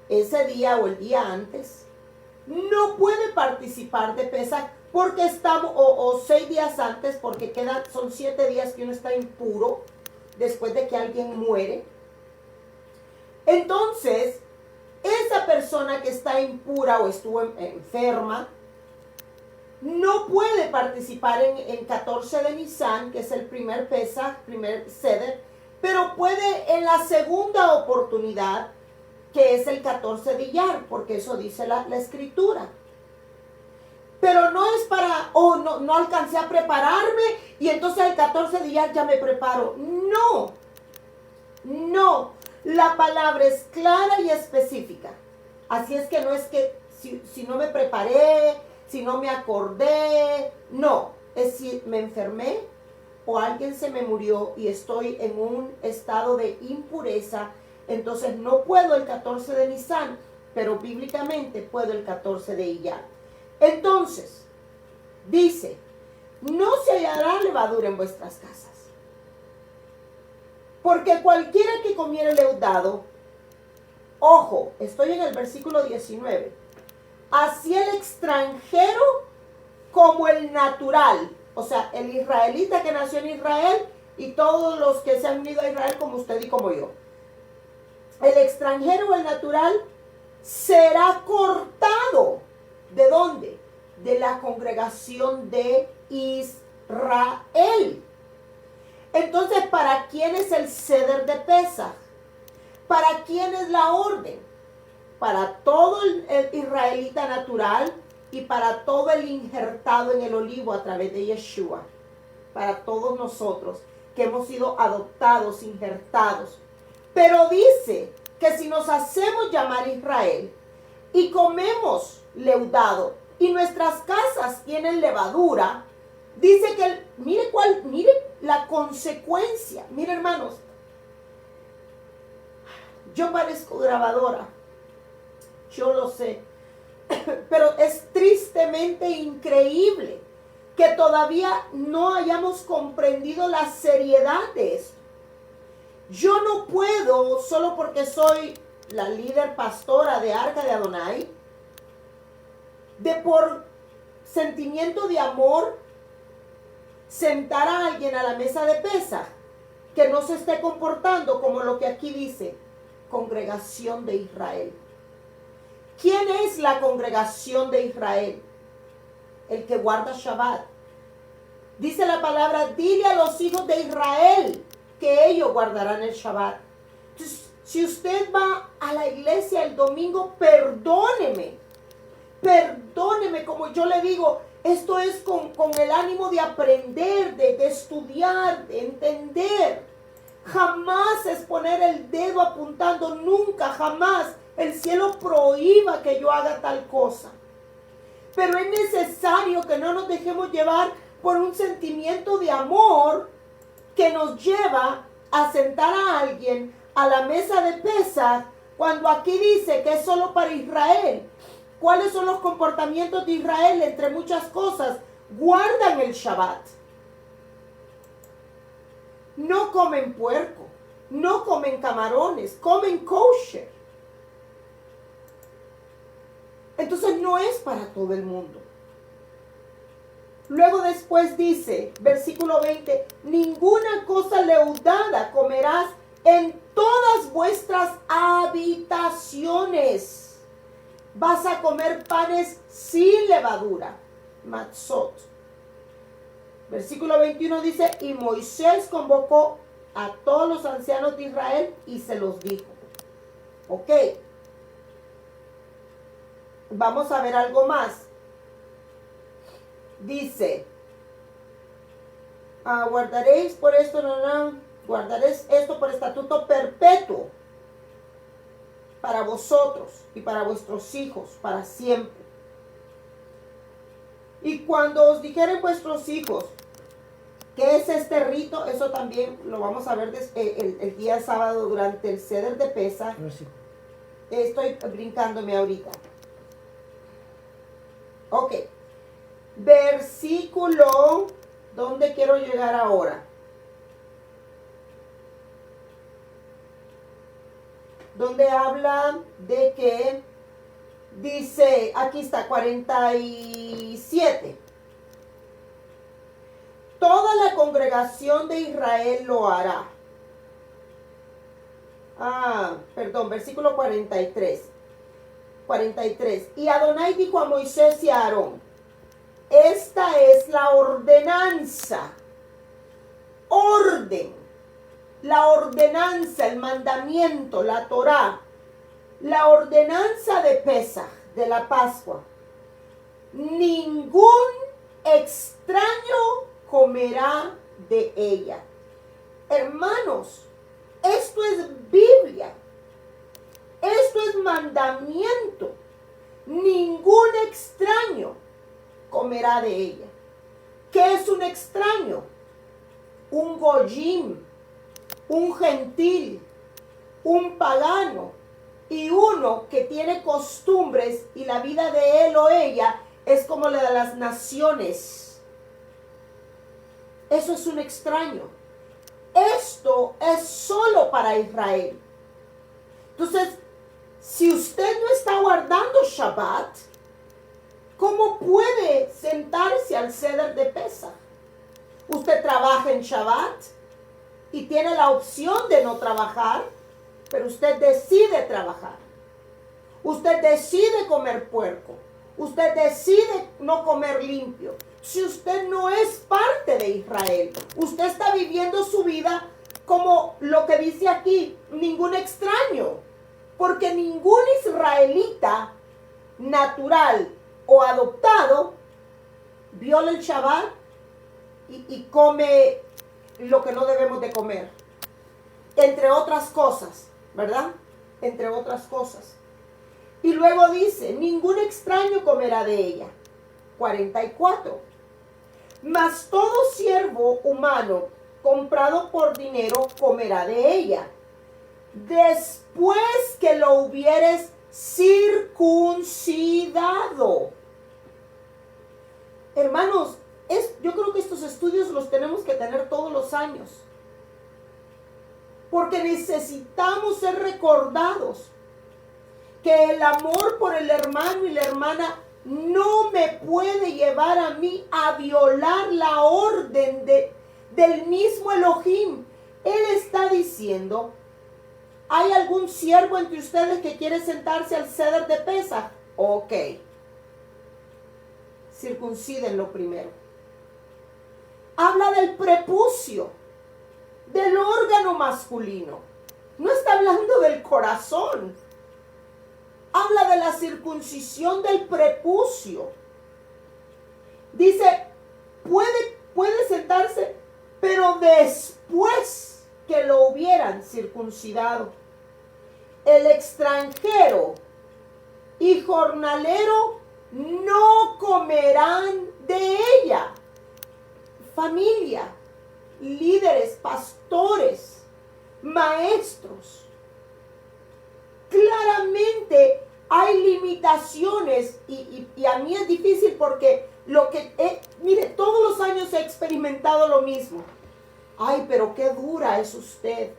ese día o el día antes, no puede participar de Pesaj porque estamos, o 6 días antes, porque son 7 días que uno está impuro después de que alguien muere. Entonces, esa persona que está impura o estuvo enferma, no puede participar en 14 de Nisan, que es el primer Pesaj, primer Seder, pero puede en la segunda oportunidad, que es el 14 de Iyar, porque eso dice la Escritura. Pero no es para, no alcancé a prepararme y entonces el 14 de Iyar ya me preparo. No, la palabra es clara y específica. Así es que no es que si no me preparé, si no me acordé, no. Es si me enfermé o alguien se me murió y estoy en un estado de impureza, entonces no puedo el 14 de Nisan, pero bíblicamente puedo el 14 de Iyar. Entonces, dice, no se hallará levadura en vuestras casas, porque cualquiera que comiere leudado, ojo, estoy en el versículo 19, así el extranjero como el natural, o sea, el israelita que nació en Israel y todos los que se han unido a Israel como usted y como yo. El extranjero o el natural será cortado. ¿De dónde? De la congregación de Israel. Entonces, ¿para quién es el Seder de Pesaj? ¿Para quién es la orden? Para todo el israelita natural y para todo el injertado en el olivo a través de Yeshua. Para todos nosotros que hemos sido adoptados, injertados. Pero dice que si nos hacemos llamar Israel y comemos leudado y nuestras casas tienen levadura, dice que, mire la consecuencia. Mire, hermanos, yo parezco grabadora, yo lo sé, pero es tristemente increíble que todavía no hayamos comprendido la seriedad de esto. Yo no puedo, solo porque soy la líder pastora de Arca de Adonai, de por sentimiento de amor, sentar a alguien a la mesa de Pesaj que no se esté comportando como lo que aquí dice, congregación de Israel. ¿Quién es la congregación de Israel? El que guarda Shabbat. Dice la palabra, dile a los hijos de Israel que ellos guardarán el Shabbat. Entonces, si usted va a la iglesia el domingo, perdóneme, como yo le digo, esto es con el ánimo de aprender, de estudiar, de entender. Jamás es poner el dedo apuntando, nunca, jamás. El cielo prohíba que yo haga tal cosa. Pero es necesario que no nos dejemos llevar por un sentimiento de amor que nos lleva a sentar a alguien a la mesa de Pesaj, cuando aquí dice que es solo para Israel. ¿Cuáles son los comportamientos de Israel? Entre muchas cosas, guardan el Shabbat. No comen puerco, no comen camarones, comen kosher. Entonces no es para todo el mundo. Luego después dice, versículo 20, ninguna cosa leudada comerás en todas vuestras habitaciones. Vas a comer panes sin levadura, matzot. Versículo 21 dice, y Moisés convocó a todos los ancianos de Israel y se los dijo. Ok. Vamos a ver algo más. Dice, guardaréis por esto, guardaréis esto por estatuto perpetuo para vosotros y para vuestros hijos, para siempre. Y cuando os dijeren vuestros hijos, ¿qué es este rito? Eso también lo vamos a ver el día sábado durante el Seder de Pesaj. Estoy brincándome ahorita. Ok. Versículo, ¿dónde quiero llegar ahora? Donde habla de que, dice, aquí está, 47. Toda la congregación de Israel lo hará. Versículo 43. 43. Y Adonai dijo a Moisés y a Aarón, esta es la ordenanza. Orden. La ordenanza, el mandamiento, la Torá. La ordenanza de Pesaj, de la Pascua. Ningún extraño comerá de ella. Hermanos, esto es Biblia. Esto es mandamiento. Ningún extraño comerá de ella. ¿Qué es un extraño? Un goyim, un gentil, un pagano y uno que tiene costumbres y la vida de él o ella es como la de las naciones. Eso es un extraño. Esto es solo para Israel. Entonces, si usted no está guardando Shabbat, ¿cómo puede sentarse al Seder de Pesaj? Usted trabaja en Shabbat y tiene la opción de no trabajar, pero usted decide trabajar. Usted decide comer puerco. Usted decide no comer limpio. Si usted no es parte de Israel, usted está viviendo su vida como lo que dice aquí, ningún extraño. Porque ningún israelita natural o adoptado viola el Shabbat y come lo que no debemos de comer. Entre otras cosas, ¿verdad? Entre otras cosas. Y luego dice, ningún extraño comerá de ella. 44. Mas todo siervo humano comprado por dinero comerá de ella, después que lo hubieres circuncidado. Hermanos, yo creo que estos estudios los tenemos que tener todos los años, porque necesitamos ser recordados que el amor por el hermano y la hermana no me puede llevar a mí a violar la orden del mismo Elohim, Él está diciendo, ¿hay algún siervo entre ustedes que quiere sentarse al ceder de Pesaj? Ok. Circuncídenlo primero. Habla del prepucio, del órgano masculino. No está hablando del corazón. Habla de la circuncisión del prepucio. Dice, puede sentarse, pero después que lo hubieran circuncidado. El extranjero y jornalero no comerán de ella. Familia, líderes, pastores, maestros. Claramente hay limitaciones y a mí es difícil porque mire, todos los años he experimentado lo mismo. Ay, pero qué dura es usted.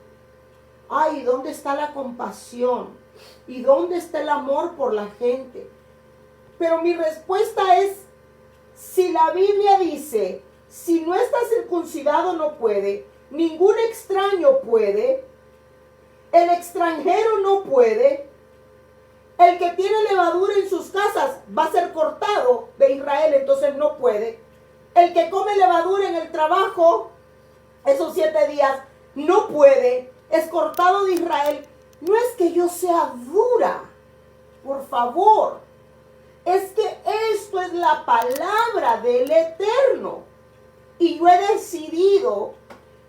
Ay, ¿dónde está la compasión? ¿Y dónde está el amor por la gente? Pero mi respuesta es, si la Biblia dice, si no está circuncidado no puede, ningún extraño puede, el extranjero no puede, el que tiene levadura en sus casas va a ser cortado de Israel, entonces no puede. El que come levadura en el trabajo, esos 7 días, no puede, es cortado de Israel. No es que yo sea dura, por favor. Es que esto es la palabra del Eterno. Y yo he decidido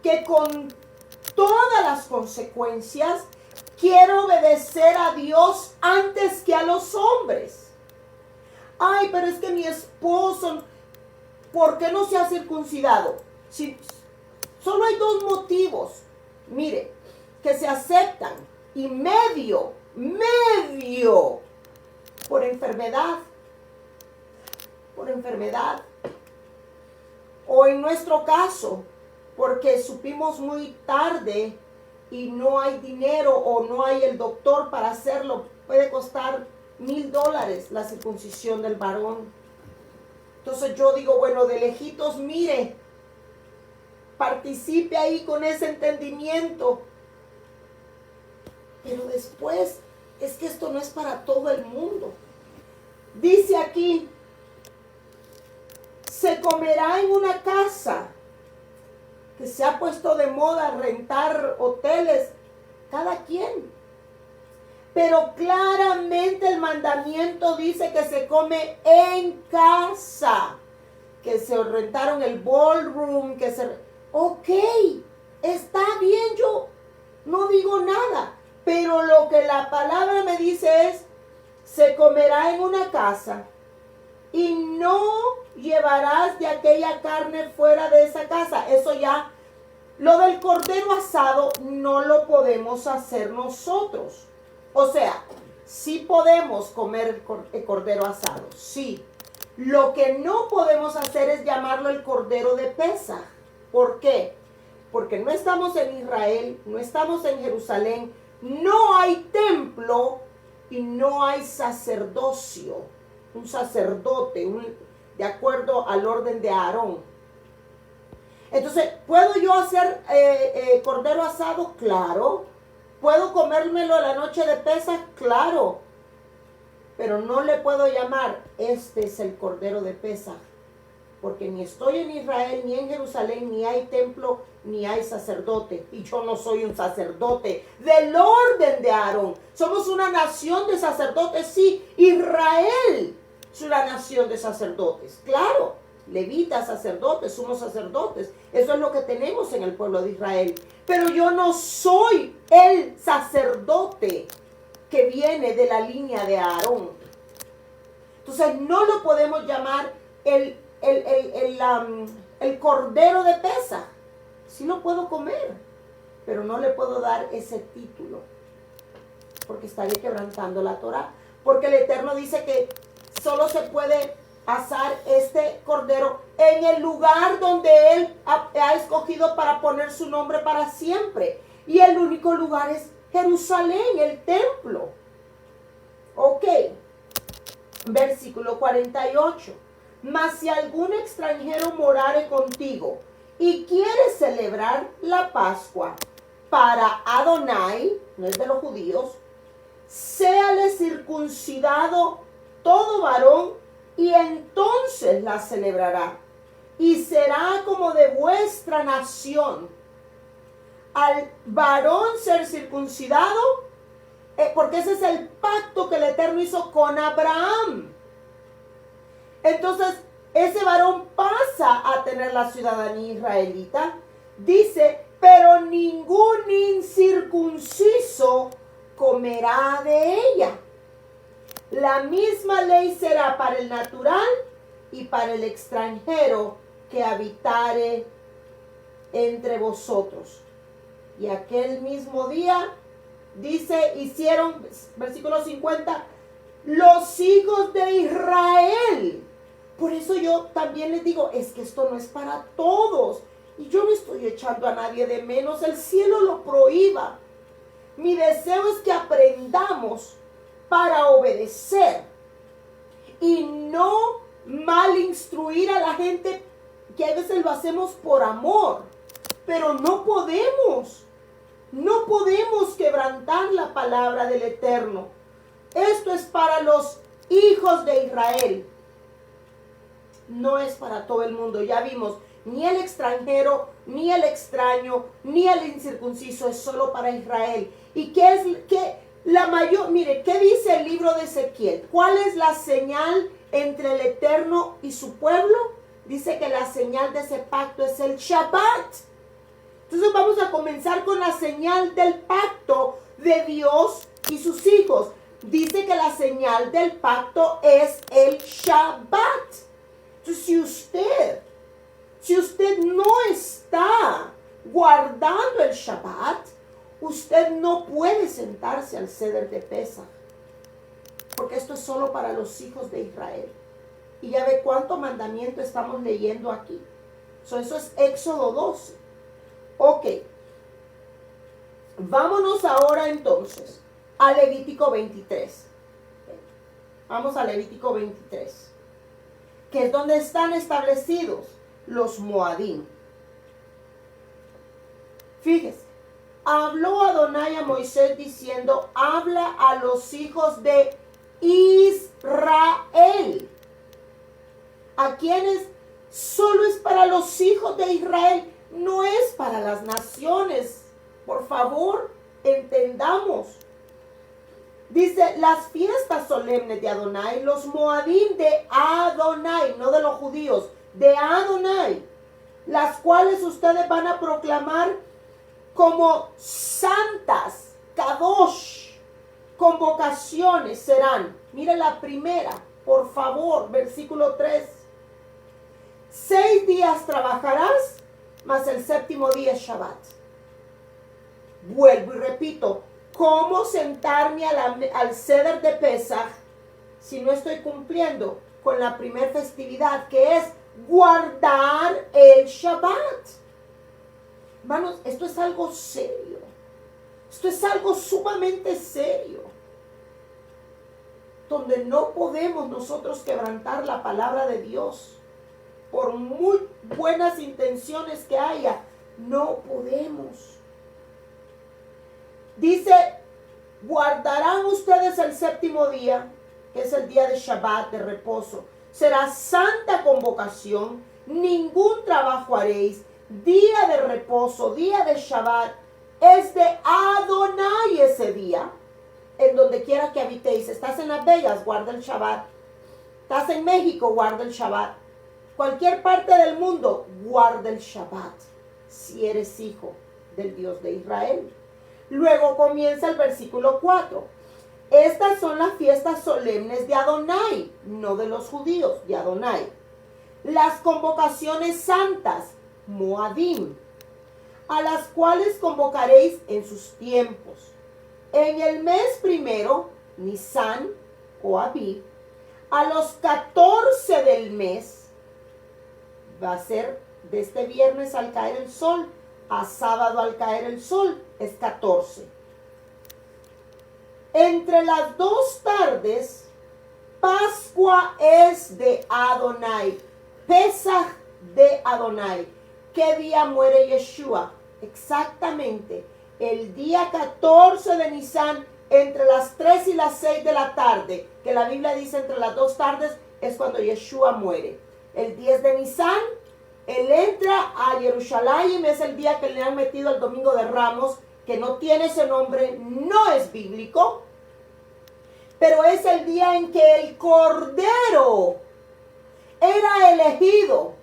que con todas las consecuencias quiero obedecer a Dios antes que a los hombres. Ay, pero es que mi esposo, ¿por qué no se ha circuncidado? Si, solo hay 2 motivos, mire, que se aceptan. Y medio, por enfermedad. O en nuestro caso, porque supimos muy tarde y no hay dinero o no hay el doctor para hacerlo. Puede costar $1,000 la circuncisión del varón. Entonces yo digo, bueno, de lejitos, mire, participe ahí con ese entendimiento. Pero después, es que esto no es para todo el mundo. Dice aquí, se comerá en una casa, que se ha puesto de moda rentar hoteles, cada quien. Pero claramente el mandamiento dice que se come en casa, que se rentaron el ballroom, Ok, está bien, yo no digo nada, pero lo que la palabra me dice es, se comerá en una casa y no llevarás de aquella carne fuera de esa casa. Eso ya, lo del cordero asado no lo podemos hacer nosotros. O sea, sí podemos comer el cordero asado, sí. Lo que no podemos hacer es llamarlo el cordero de Pesaj. ¿Por qué? Porque no estamos en Israel, no estamos en Jerusalén, no hay templo y no hay sacerdocio. Un sacerdote, de acuerdo al orden de Aarón. Entonces, ¿puedo yo hacer cordero asado? Claro. ¿Puedo comérmelo la noche de Pesaj? Claro. Pero no le puedo llamar, este es el cordero de Pesaj. Porque ni estoy en Israel, ni en Jerusalén, ni hay templo, ni hay sacerdote. Y yo no soy un sacerdote del orden de Aarón. Somos una nación de sacerdotes, sí. Israel es una nación de sacerdotes. Claro, levitas, sacerdotes, sumos sacerdotes. Eso es lo que tenemos en el pueblo de Israel. Pero yo no soy el sacerdote que viene de la línea de Aarón. Entonces no lo podemos llamar el cordero de Pesaj. Sí lo puedo comer, pero no le puedo dar ese título, porque estaría quebrantando la Torá. Porque el Eterno dice que solo se puede asar este cordero en el lugar donde Él ha escogido para poner su nombre para siempre. Y el único lugar es Jerusalén, el templo. Ok, versículo 48. Mas si algún extranjero morare contigo y quiere celebrar la Pascua para Adonai, no es de los judíos, séale circuncidado todo varón y entonces la celebrará. Y será como de vuestra nación. Al varón ser circuncidado, porque ese es el pacto que el Eterno hizo con Abraham. Entonces, ese varón pasa a tener la ciudadanía israelita. Dice, pero ningún incircunciso comerá de ella. La misma ley será para el natural y para el extranjero que habitare entre vosotros. Y aquel mismo día, dice, hicieron, versículo 50, los hijos de Israel. Por eso yo también les digo, es que esto no es para todos. Y yo no estoy echando a nadie de menos, el cielo lo prohíba. Mi deseo es que aprendamos para obedecer y no mal instruir a la gente, que a veces lo hacemos por amor, pero no podemos quebrantar la palabra del Eterno. Esto es para los hijos de Israel, no es para todo el mundo. Ya vimos, ni el extranjero, ni el extraño, ni el incircunciso, es solo para Israel. ¿Y qué es la mayor? Mire, ¿qué dice el libro de Ezequiel? ¿Cuál es la señal entre el Eterno y su pueblo? Dice que la señal de ese pacto es el Shabbat. Entonces vamos a comenzar con la señal del pacto de Dios y sus hijos. Dice que la señal del pacto es el Shabbat. Entonces si usted no está guardando el Shabbat, usted no puede sentarse al ceder de Pesaj, porque esto es solo para los hijos de Israel. Y ya ve cuánto mandamiento estamos leyendo aquí. Eso es Éxodo 12. Ok. Vámonos ahora entonces a Levítico 23. Vamos a Levítico 23, que es donde están establecidos los Moadim. Fíjese. Habló Adonai a Moisés diciendo, habla a los hijos de Israel. ¿A quienes? Solo es para los hijos de Israel, no es para las naciones. Por favor, entendamos. Dice, las fiestas solemnes de Adonai, los Moadim de Adonai, no de los judíos, de Adonai, las cuales ustedes van a proclamar como santas, kadosh, convocaciones serán. Mire la primera, por favor, versículo 3. 6 días trabajarás, mas el séptimo día es Shabbat. Vuelvo y repito, ¿cómo sentarme al ceder de Pesaj si no estoy cumpliendo con la primera festividad, que es guardar el Shabbat? Hermanos, esto es algo serio. Esto es algo sumamente serio. Donde no podemos nosotros quebrantar la palabra de Dios. Por muy buenas intenciones que haya, no podemos. Dice, guardarán ustedes el séptimo día, que es el día de Shabbat, de reposo. Será santa convocación, ningún trabajo haréis. Día de reposo, día de Shabbat, es de Adonai ese día, en donde quiera que habitéis. Estás en Las Vegas, guarda el Shabbat. Estás en México, guarda el Shabbat. Cualquier parte del mundo, guarda el Shabbat, si eres hijo del Dios de Israel. Luego comienza el versículo 4. Estas son las fiestas solemnes de Adonai, no de los judíos, de Adonai. Las convocaciones santas, Moadim, a las cuales convocaréis en sus tiempos. En el mes primero, Nisan o Abib, a los 14 del mes, va a ser de este viernes al caer el sol a sábado al caer el sol, es 14. Entre las 2 tardes, Pascua es de Adonai, Pesaj de Adonai. ¿qué día muere Yeshua? Exactamente, el día 14 de Nisan, entre las 3 y las 6 de la tarde, que la Biblia dice entre las 2 tardes, es cuando Yeshua muere. El 10 de Nisan, él entra a Jerusalén, es el día que le han metido el Domingo de Ramos, que no tiene ese nombre, no es bíblico, pero es el día en que el Cordero era elegido.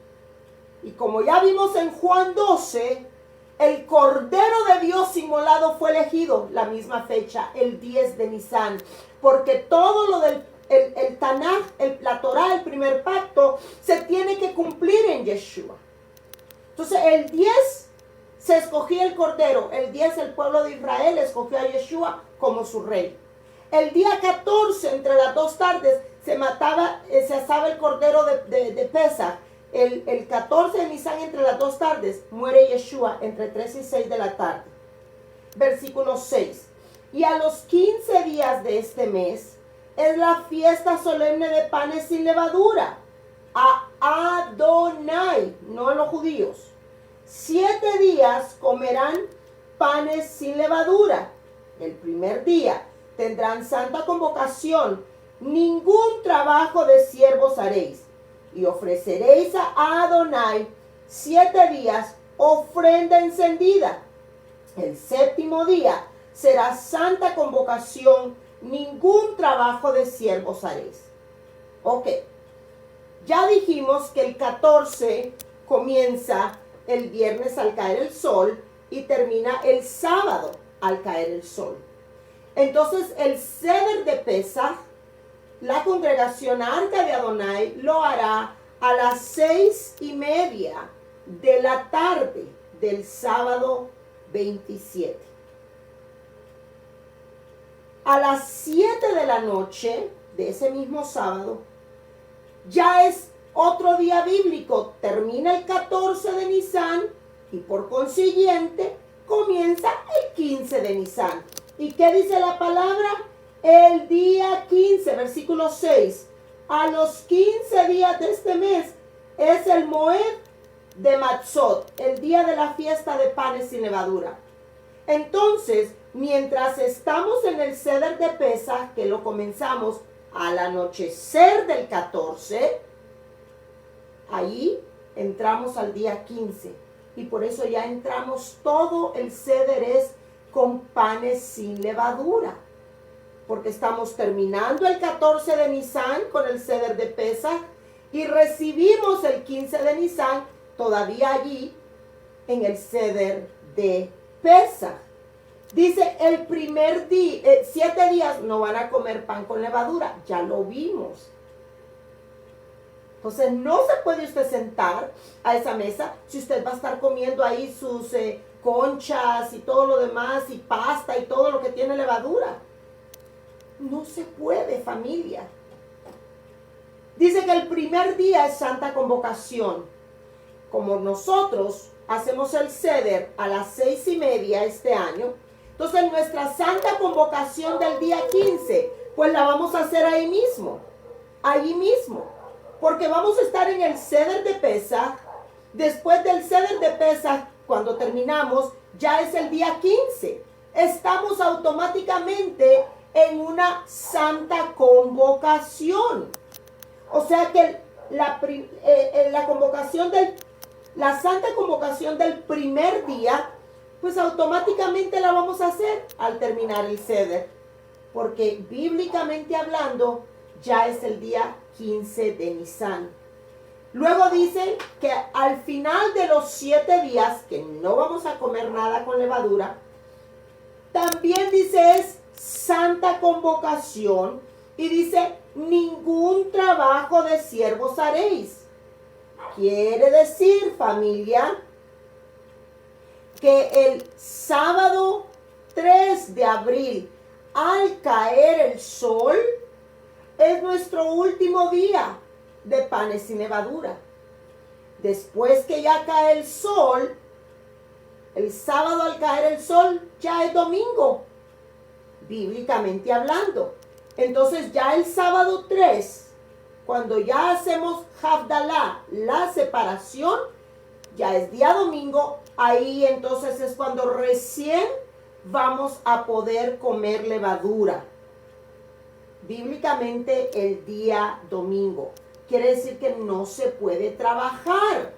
Y como ya vimos en Juan 12, el Cordero de Dios inmolado fue elegido la misma fecha, el 10 de Nisan, porque todo lo del el Tanaj, la Torah, el primer pacto, se tiene que cumplir en Yeshua. Entonces el 10 se escogía el Cordero, el 10 el pueblo de Israel escogió a Yeshua como su rey. El día 14, entre las 2 tardes, se asaba el Cordero de Pesach. El 14 de Nisan, entre las 2 tardes, muere Yeshua entre 3 y 6 de la tarde. Versículo 6. Y a los 15 días de este mes es la fiesta solemne de panes sin levadura a Adonai, no a los judíos. 7 días comerán panes sin levadura. El primer día tendrán santa convocación. Ningún trabajo de siervos haréis. Y ofreceréis a Adonai 7 días ofrenda encendida. El 7º día será santa convocación. Ningún trabajo de siervos haréis. Ok. Ya dijimos que el 14 comienza el viernes al caer el sol y termina el sábado al caer el sol. Entonces el Seder de Pesach, la congregación Arca de Adonai lo hará a las 6:30 de la tarde del sábado 27. A las 7 de la noche de ese mismo sábado, ya es otro día bíblico. Termina el 14 de Nisan y por consiguiente comienza el 15 de Nisan. ¿Y qué dice la palabra? El día 15, versículo 6. A los 15 días de este mes es el Moed de Matzot, el día de la fiesta de panes sin levadura. Entonces, mientras estamos en el Seder de Pesach, que lo comenzamos al anochecer del 14, ahí entramos al día 15. Y por eso ya entramos, todo el Seder es con panes sin levadura. Porque estamos terminando el 14 de Nisan con el Seder de Pesach y recibimos el 15 de Nisan todavía allí en el Seder de Pesach. Dice el primer día, 7 días no van a comer pan con levadura, ya lo vimos. Entonces no se puede usted sentar a esa mesa si usted va a estar comiendo ahí sus conchas y todo lo demás y pasta y todo lo que tiene levadura. No se puede, familia. Dice que el primer día es santa convocación. Como nosotros hacemos el Seder a las 6:30 este año, entonces nuestra santa convocación del día 15, pues la vamos a hacer ahí mismo. Porque vamos a estar en el Seder de Pesach. Después del Seder de Pesach, cuando terminamos, ya es el día 15. Estamos automáticamente en una santa convocación. O sea que la santa convocación del primer día, pues automáticamente la vamos a hacer al terminar el Seder. Porque bíblicamente hablando, ya es el día 15 de Nisan. Luego dice que al final de los 7 días, que no vamos a comer nada con levadura, también dice es santa convocación y dice ningún trabajo de siervos haréis. Quiere decir, familia, que el sábado 3 de abril al caer el sol es nuestro último día de panes sin levadura. Después que ya cae el sol, el sábado al caer el sol ya es domingo, bíblicamente hablando. Entonces ya el sábado 3, cuando ya hacemos Havdalah, la separación, ya es día domingo, ahí entonces es cuando recién vamos a poder comer levadura. Bíblicamente el día domingo. Quiere decir que no se puede trabajar.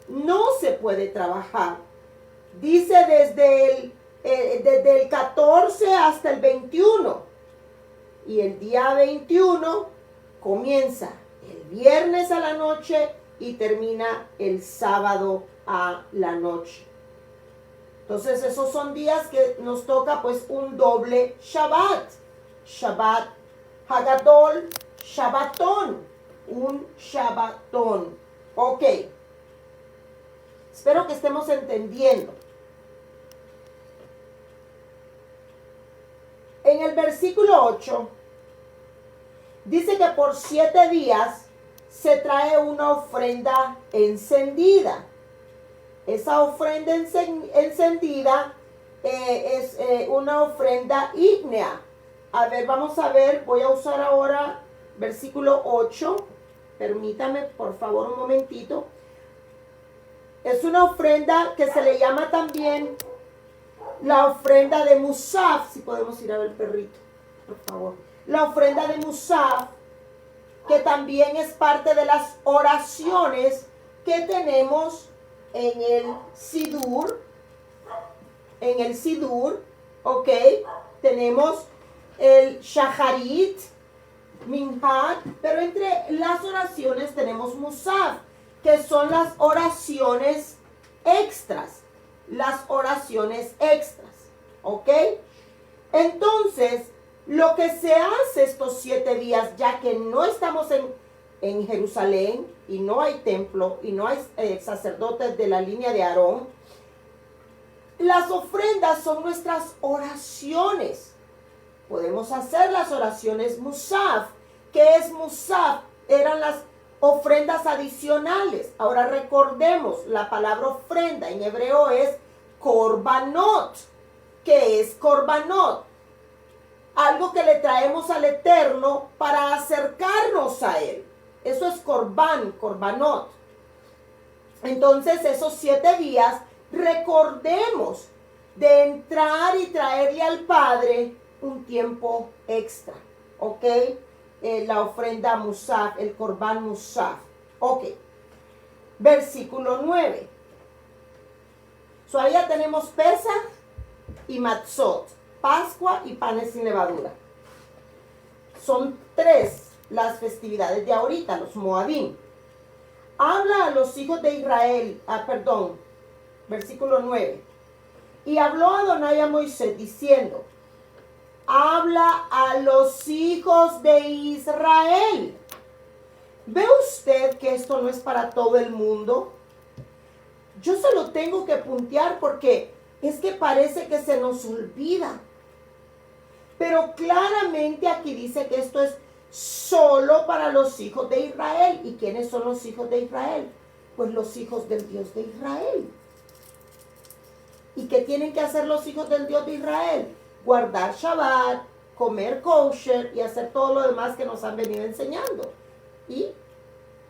No se puede trabajar. Dice desde el 14 hasta el 21. Y el día 21 comienza el viernes a la noche y termina el sábado a la noche. Entonces esos son días que nos toca pues un doble Shabbat. Shabbat Hagadol, Shabbatón. Un Shabbatón. Ok. Espero que estemos entendiendo. En el versículo 8 dice que por 7 días se trae una ofrenda encendida. Esa ofrenda encendida es una ofrenda ígnea. A ver, vamos a ver, voy a usar ahora versículo 8. Permítame, por favor, un momentito. Es una ofrenda que se le llama también la ofrenda de Musaf. Si podemos ir a ver el perrito, por favor. La ofrenda de Musaf, que también es parte de las oraciones que tenemos en el Sidur. En el Sidur, ok. Tenemos el Shacharit, Minhat, pero entre las oraciones tenemos Musaf, que son las oraciones extras. Las oraciones extras, ¿ok? Entonces, lo que se hace estos 7 días, ya que no estamos en Jerusalén y no hay templo y no hay sacerdotes de la línea de Aarón, las ofrendas son nuestras oraciones. Podemos hacer las oraciones Musaf. ¿Qué es Musaf? Eran las ofrendas adicionales. Ahora recordemos, la palabra ofrenda en hebreo es korbanot. ¿Qué es korbanot? Algo que le traemos al Eterno para acercarnos a Él. Eso es korbanot. Entonces, esos 7 días, recordemos de entrar y traerle al Padre un tiempo extra, ¿ok? La ofrenda Musaf, el Korban Musaf. Ok. Versículo 9. Ahí ya tenemos Pesach y Matzot, Pascua y panes sin levadura. Son 3 las festividades de ahorita, los Moadim. Habla a los hijos de Israel, versículo 9. Y habló Adonai a Moisés diciendo: habla a los hijos de Israel. ¿Ve usted que esto no es para todo el mundo? Yo se lo tengo que puntear porque es que parece que se nos olvida. Pero claramente aquí dice que esto es solo para los hijos de Israel. ¿Y quiénes son los hijos de Israel? Pues los hijos del Dios de Israel. ¿Y qué tienen que hacer los hijos del Dios de Israel? Guardar Shabbat, comer kosher y hacer todo lo demás que nos han venido enseñando. Y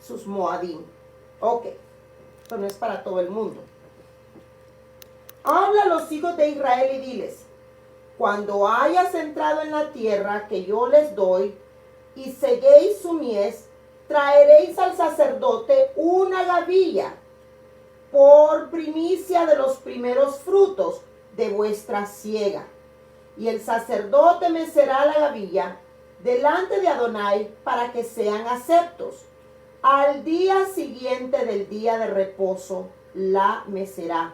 sus Moadim. Ok, esto no es para todo el mundo. Habla a los hijos de Israel y diles: cuando hayas entrado en la tierra que yo les doy y seguéis su mies, traeréis al sacerdote una gavilla por primicia de los primeros frutos de vuestra siega. Y el sacerdote mecerá la gavilla delante de Adonai para que sean aceptos. Al día siguiente del día de reposo la mecerá.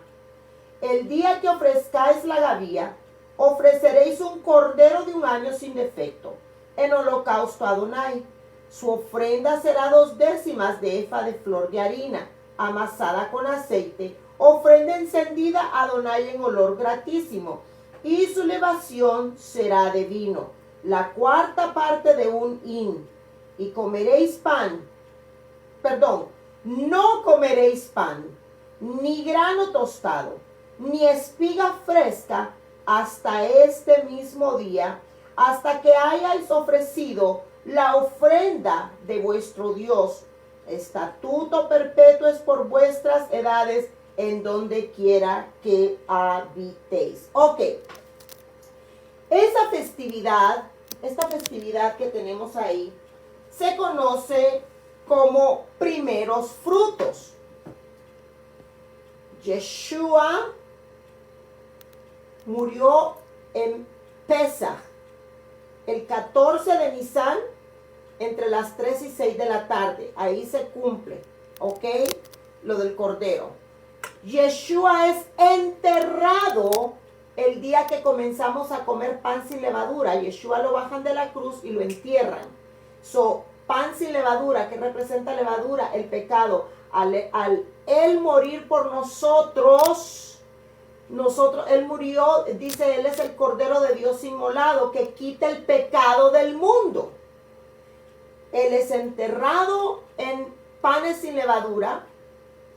El día que ofrezcáis la gavilla, ofreceréis un cordero de 1 año sin defecto, en holocausto a Adonai. Su ofrenda será 2/10 de efa de flor de harina, amasada con aceite, ofrenda encendida a Adonai en olor gratísimo, y su libación será de vino, la 4ª parte de 1 hin. Y comeréis no comeréis pan, ni grano tostado, ni espiga fresca, hasta este mismo día, hasta que hayáis ofrecido la ofrenda de vuestro Dios, Estatuto perpetuo es por vuestras edades en donde quiera que habitéis. Ok. Esta festividad que tenemos ahí, se conoce como primeros frutos. Yeshua murió en Pesach, el 14 de Nisan, entre las 3 y 6 de la tarde. Ahí se cumple, ¿ok? Lo del Cordero. Yeshua es enterrado el día que comenzamos a comer pan sin levadura. Yeshua lo bajan de la cruz y lo entierran. Pan sin levadura, que representa levadura, el pecado. Al él morir por nosotros, él murió, dice, él es el Cordero de Dios inmolado, que quita el pecado del mundo. Él es enterrado en panes sin levadura,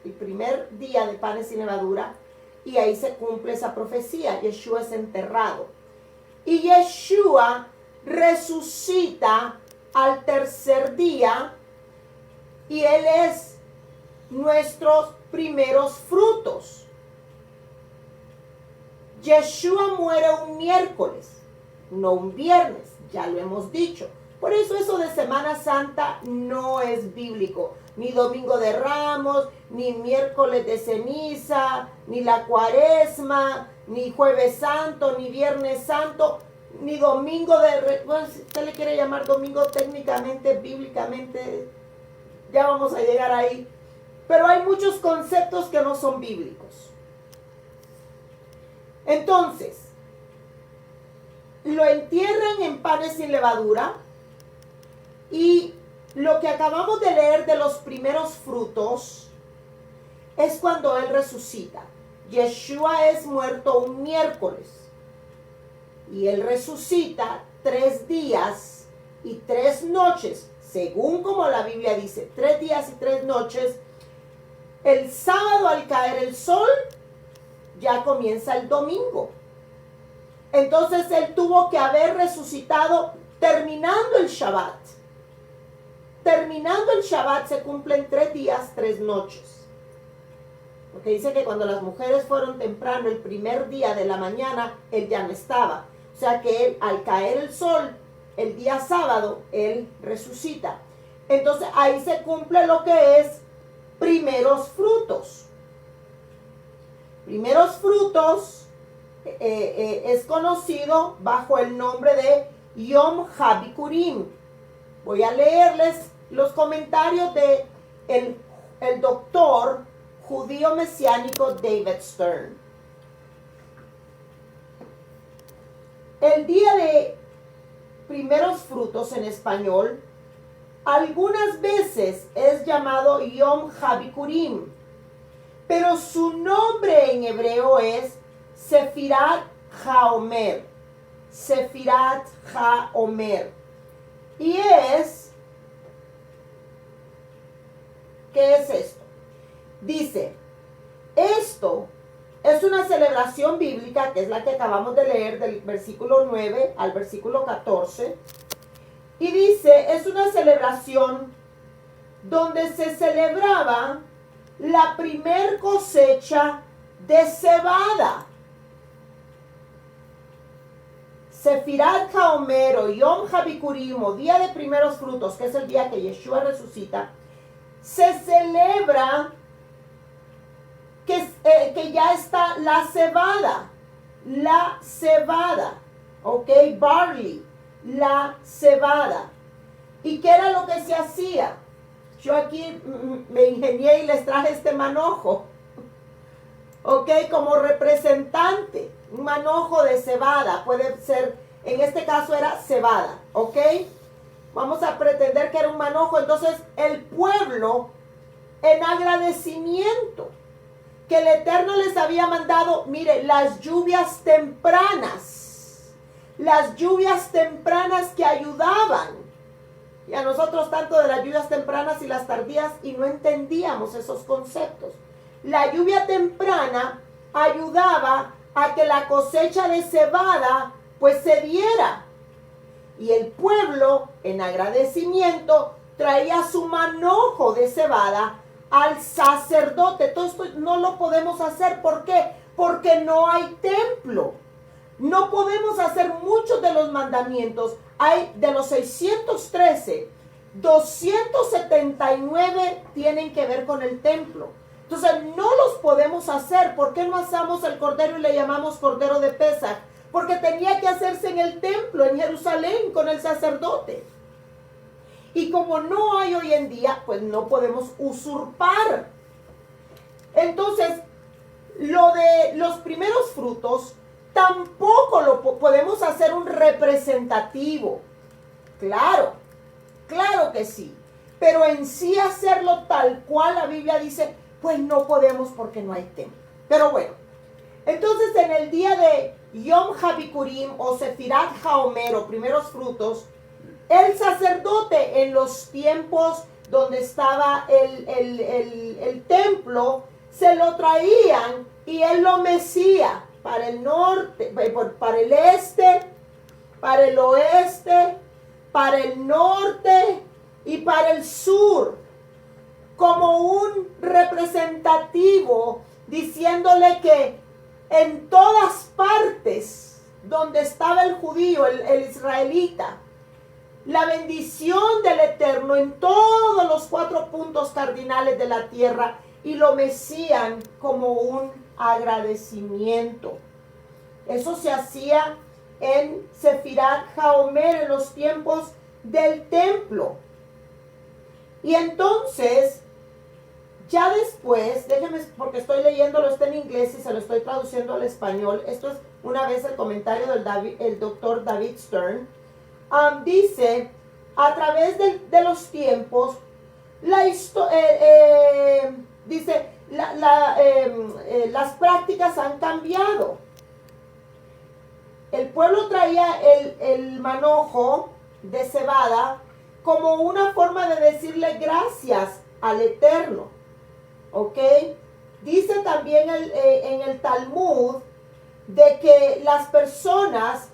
el primer día de panes sin levadura, y ahí se cumple esa profecía. Yeshua es enterrado. Y Yeshua resucita al tercer día, y Él es nuestros primeros frutos. Yeshua muere un miércoles, no un viernes, ya lo hemos dicho. Por eso de Semana Santa no es bíblico. Ni Domingo de Ramos, ni miércoles de ceniza, ni la Cuaresma, ni Jueves Santo, ni Viernes Santo, ni Domingo de... Bueno, si usted le quiere llamar domingo técnicamente, bíblicamente, ya vamos a llegar ahí. Pero hay muchos conceptos que no son bíblicos. Entonces, lo entierran en panes sin levadura. Y lo que acabamos de leer de los primeros frutos es cuando Él resucita. Yeshua es muerto un miércoles y Él resucita 3 días y 3 noches, según como la Biblia dice, 3 días y 3 noches. El sábado, al caer el sol, ya comienza el domingo. Entonces Él tuvo que haber resucitado terminando el Shabbat. Terminando el Shabbat se cumplen 3 días, 3 noches. Porque dice que cuando las mujeres fueron temprano, el primer día de la mañana, Él ya no estaba. O sea que Él, al caer el sol, el día sábado, Él resucita. Entonces ahí se cumple lo que es primeros frutos. Primeros frutos es conocido bajo el nombre de Yom HaBikurim. Voy a leerles los comentarios de el doctor judío mesiánico David Stern. El día de primeros frutos en español algunas veces es llamado Yom HaBikurim, pero su nombre en hebreo es Sefirat HaOmer. Sefirat HaOmer. Y ¿qué es esto? Dice, esto es una celebración bíblica, que es la que acabamos de leer del versículo 9 al versículo 14. Y dice, es una celebración donde se celebraba la primer cosecha de cebada. Sefirat HaOmer o Yom HaBikurim, o día de primeros frutos, que es el día que Yeshua resucita, se celebra que ya está la cebada, ok, barley, la cebada. ¿Y qué era lo que se hacía? Yo aquí me ingenié y les traje este manojo, ok, como representante, un manojo de cebada, puede ser, en este caso era cebada, ok. Vamos a pretender que era un manojo. Entonces el pueblo, en agradecimiento que el Eterno les había mandado, mire, las lluvias tempranas que ayudaban. Y a nosotros tanto de las lluvias tempranas y las tardías, y no entendíamos esos conceptos. La lluvia temprana ayudaba a que la cosecha de cebada pues se diera. Y el pueblo, en agradecimiento, traía su manojo de cebada al sacerdote. Todo esto no lo podemos hacer. ¿Por qué? Porque no hay templo. No podemos hacer muchos de los mandamientos. Hay de los 613, 279 tienen que ver con el templo. Entonces no los podemos hacer. ¿Por qué no asamos el cordero y le llamamos cordero de Pesaj? Porque tenía que hacerse en el templo, en Jerusalén, con el sacerdote. Y como no hay hoy en día, pues no podemos usurpar. Entonces, lo de los primeros frutos, tampoco lo podemos hacer un representativo. Claro, claro que sí. Pero en sí hacerlo tal cual la Biblia dice, pues no podemos porque no hay templo. Pero bueno, entonces en el día de Yom HaBikurim o Sefirat HaOmer o primeros frutos, el sacerdote en los tiempos donde estaba el templo, se lo traían y él lo mecía para el norte, para el este, para el oeste, para el norte y para el sur, como un representativo, diciéndole que en todas partes donde estaba el judío, el israelita, la bendición del Eterno en todos los 4 puntos cardinales de la tierra, y lo mecían como un agradecimiento. Eso se hacía en Sefirat HaOmer, en los tiempos del templo. Y entonces, ya después, déjenme, porque estoy leyéndolo, está en inglés y se lo estoy traduciendo al español. Esto es una vez el comentario del doctor David Stern. Dice, a través de los tiempos, dice, las prácticas han cambiado. El pueblo traía el manojo de cebada como una forma de decirle gracias al Eterno. ¿Ok? Dice también en el Talmud de que las personas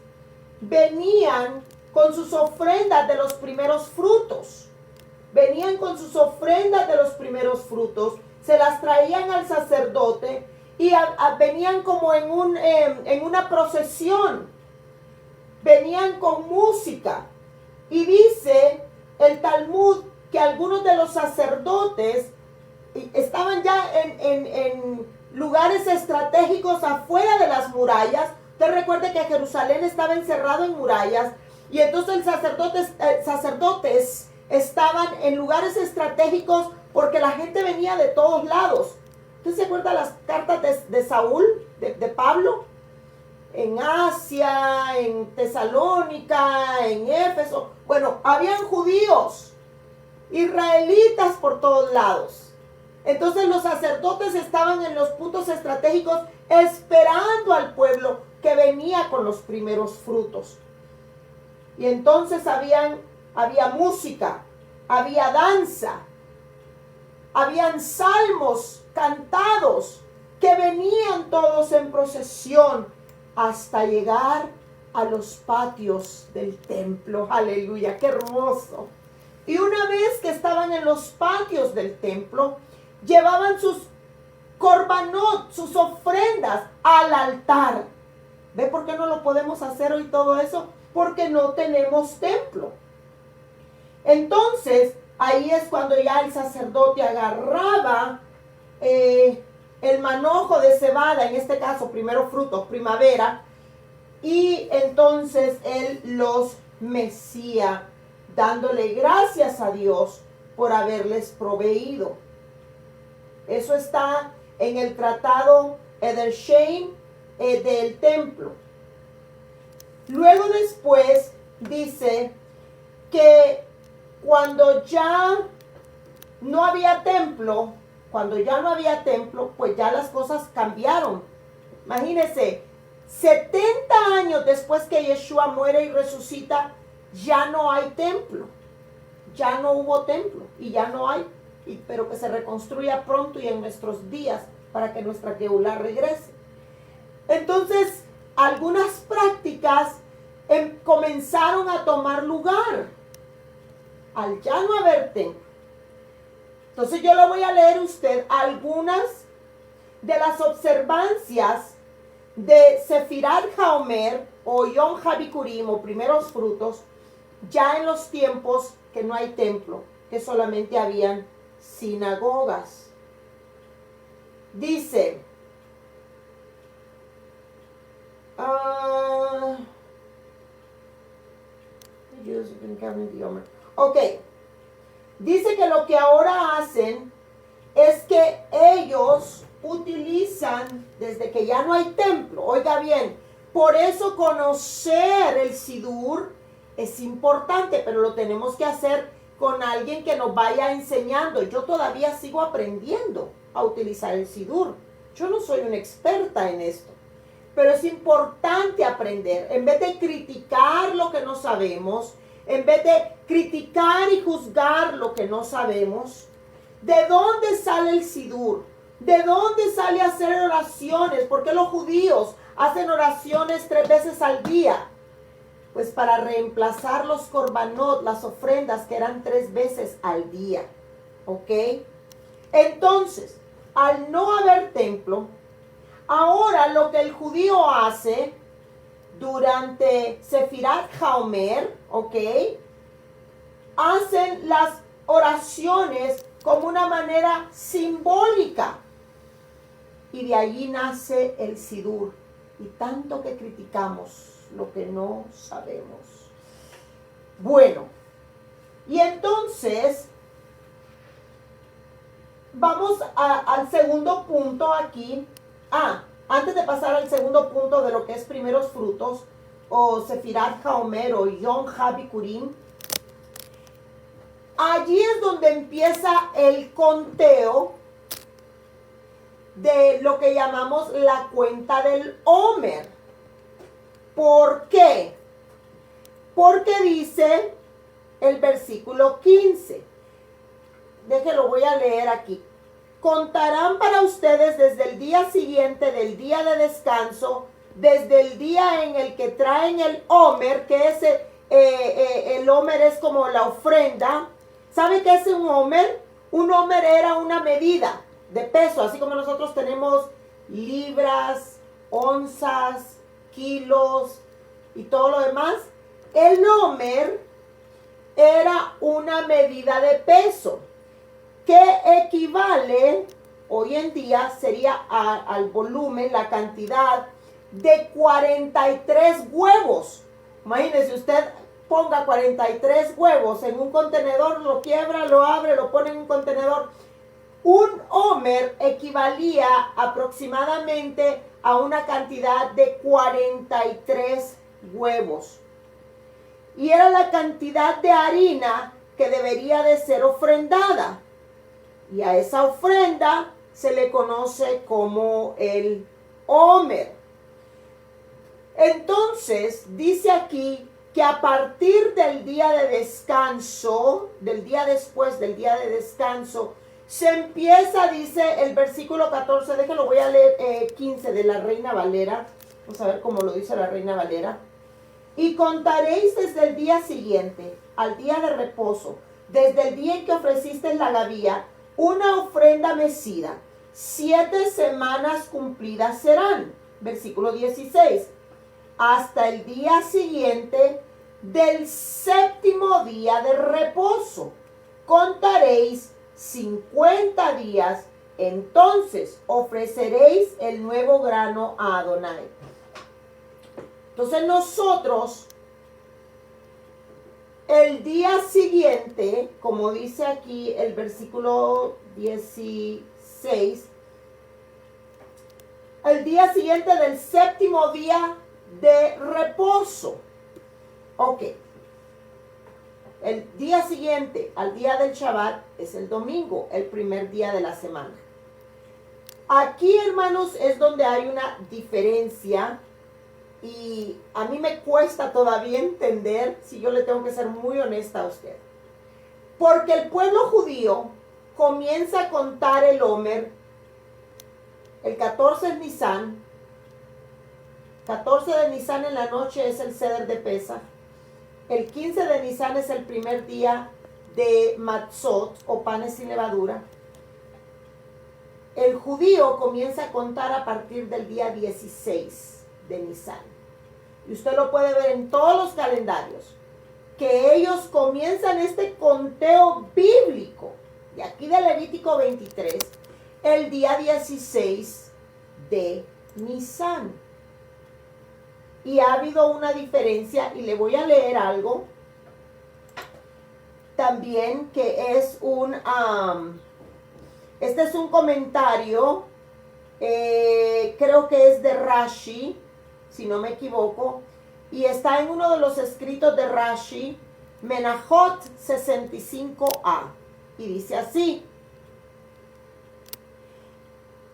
venían con sus ofrendas de los primeros frutos. Venían con sus ofrendas de los primeros frutos, se las traían al sacerdote y venían como en una procesión. Venían con música. Y dice el Talmud que algunos de los sacerdotes estaban ya en lugares estratégicos afuera de las murallas. Usted recuerde que Jerusalén estaba encerrado en murallas. Y entonces sacerdotes estaban en lugares estratégicos porque la gente venía de todos lados. ¿Usted se acuerda las cartas de Saúl, de Pablo? En Asia, en Tesalónica, en Éfeso. Bueno, habían judíos, israelitas por todos lados. Entonces los sacerdotes estaban en los puntos estratégicos esperando al pueblo que venía con los primeros frutos. Y entonces había música, había danza, habían salmos cantados que venían todos en procesión hasta llegar a los patios del templo. Aleluya, qué hermoso. Y una vez que estaban en los patios del templo, llevaban sus korbanot, sus ofrendas al altar. ¿Ve por qué no lo podemos hacer hoy todo eso? Porque no tenemos templo. Entonces, ahí es cuando ya el sacerdote agarraba el manojo de cebada, en este caso primero frutos, primavera, y entonces él los mecía, dándole gracias a Dios por haberles proveído. Eso está en el tratado Edersheim del templo. Luego después dice que cuando ya no había templo, pues ya las cosas cambiaron. Imagínense, 70 años después que Yeshua muere y resucita, ya no hay templo. Ya no hubo templo y ya no hay. Pero que se reconstruya pronto y en nuestros días para que nuestra Geulá regrese. Entonces, algunas prácticas comenzaron a tomar lugar. al ya no haber templo. Entonces yo le voy a leer a usted algunas de las observancias de Sefirat HaOmer o Yom HaBikurim o primeros frutos, ya en los tiempos que no hay templo, que solamente habían sinagogas. Dice, ok, dice que lo que ahora hacen es que ellos utilizan, desde que ya no hay templo, oiga bien, por eso conocer el Sidur es importante, pero lo tenemos que hacer con alguien que nos vaya enseñando. Yo todavía sigo aprendiendo a utilizar el Sidur. Yo no soy una experta en esto, pero es importante aprender. En vez de criticar lo que no sabemos, en vez de criticar y juzgar lo que no sabemos, ¿de dónde sale el Sidur? ¿De dónde sale hacer oraciones? ¿Por qué los judíos hacen oraciones 3 veces al día? Pues para reemplazar los korbanot, las ofrendas que eran 3 veces al día. ¿Ok? Entonces, al no haber templo, ahora lo que el judío hace durante Sefirat HaOmer, ¿ok? Hacen las oraciones como una manera simbólica. Y de allí nace el Sidur. Y tanto que criticamos lo que no sabemos. Bueno, y entonces vamos al segundo punto aquí. Antes de pasar al segundo punto de lo que es primeros frutos, o Sefirat HaOmer, o Yom HaBikurim, allí es donde empieza el conteo de lo que llamamos la cuenta del Omer. ¿Por qué? Porque dice el versículo 15. Déjenlo, voy a leer aquí. Contarán para ustedes desde el día siguiente del día de descanso, desde el día en el que traen el Omer, que es el Omer es como la ofrenda. ¿Sabe qué es un Omer? Un Omer era una medida de peso, así como nosotros tenemos libras, onzas, kilos y todo lo demás. El Omer era una medida de peso que equivale hoy en día sería al volumen, la cantidad de 43 huevos. Imagínese usted, ponga 43 huevos en un contenedor, lo quiebra, lo abre, lo pone en un contenedor. Un Omer equivalía aproximadamente a una cantidad de 43 huevos. Y era la cantidad de harina que debería de ser ofrendada. Y a esa ofrenda se le conoce como el Omer. Entonces, dice aquí que a partir del día de descanso, del día después del día de descanso, se empieza, dice el versículo 14, déjenlo, voy a leer 15 de la Reina Valera. Vamos a ver cómo lo dice la Reina Valera. Y contaréis desde el día siguiente, al día de reposo, desde el día en que ofreciste la gavilla, una ofrenda mecida. 7 semanas cumplidas serán. Versículo 16. Hasta el día siguiente del 7º día de reposo. Contaréis 50 días, entonces ofreceréis el nuevo grano a Adonai. Entonces nosotros, el día siguiente, como dice aquí el versículo 16, el día siguiente del 7º día de reposo. Ok. El día siguiente al día del Shabbat es el domingo, el primer día de la semana. Aquí, hermanos, es donde hay una diferencia y a mí me cuesta todavía entender, si yo le tengo que ser muy honesta a usted. Porque el pueblo judío comienza a contar el Omer, el 14 es Nisan, 14 de Nisan en la noche es el Seder de Pesach. El 15 de Nisan es el primer día de matzot o panes sin levadura, el judío comienza a contar a partir del día 16 de Nisan. Y usted lo puede ver en todos los calendarios, que ellos comienzan este conteo bíblico, de aquí de Levítico 23, el día 16 de Nisan. Y ha habido una diferencia, y le voy a leer algo también que es este es un comentario, creo que es de Rashi, si no me equivoco, y está en uno de los escritos de Rashi, Menachot 65a, y dice así: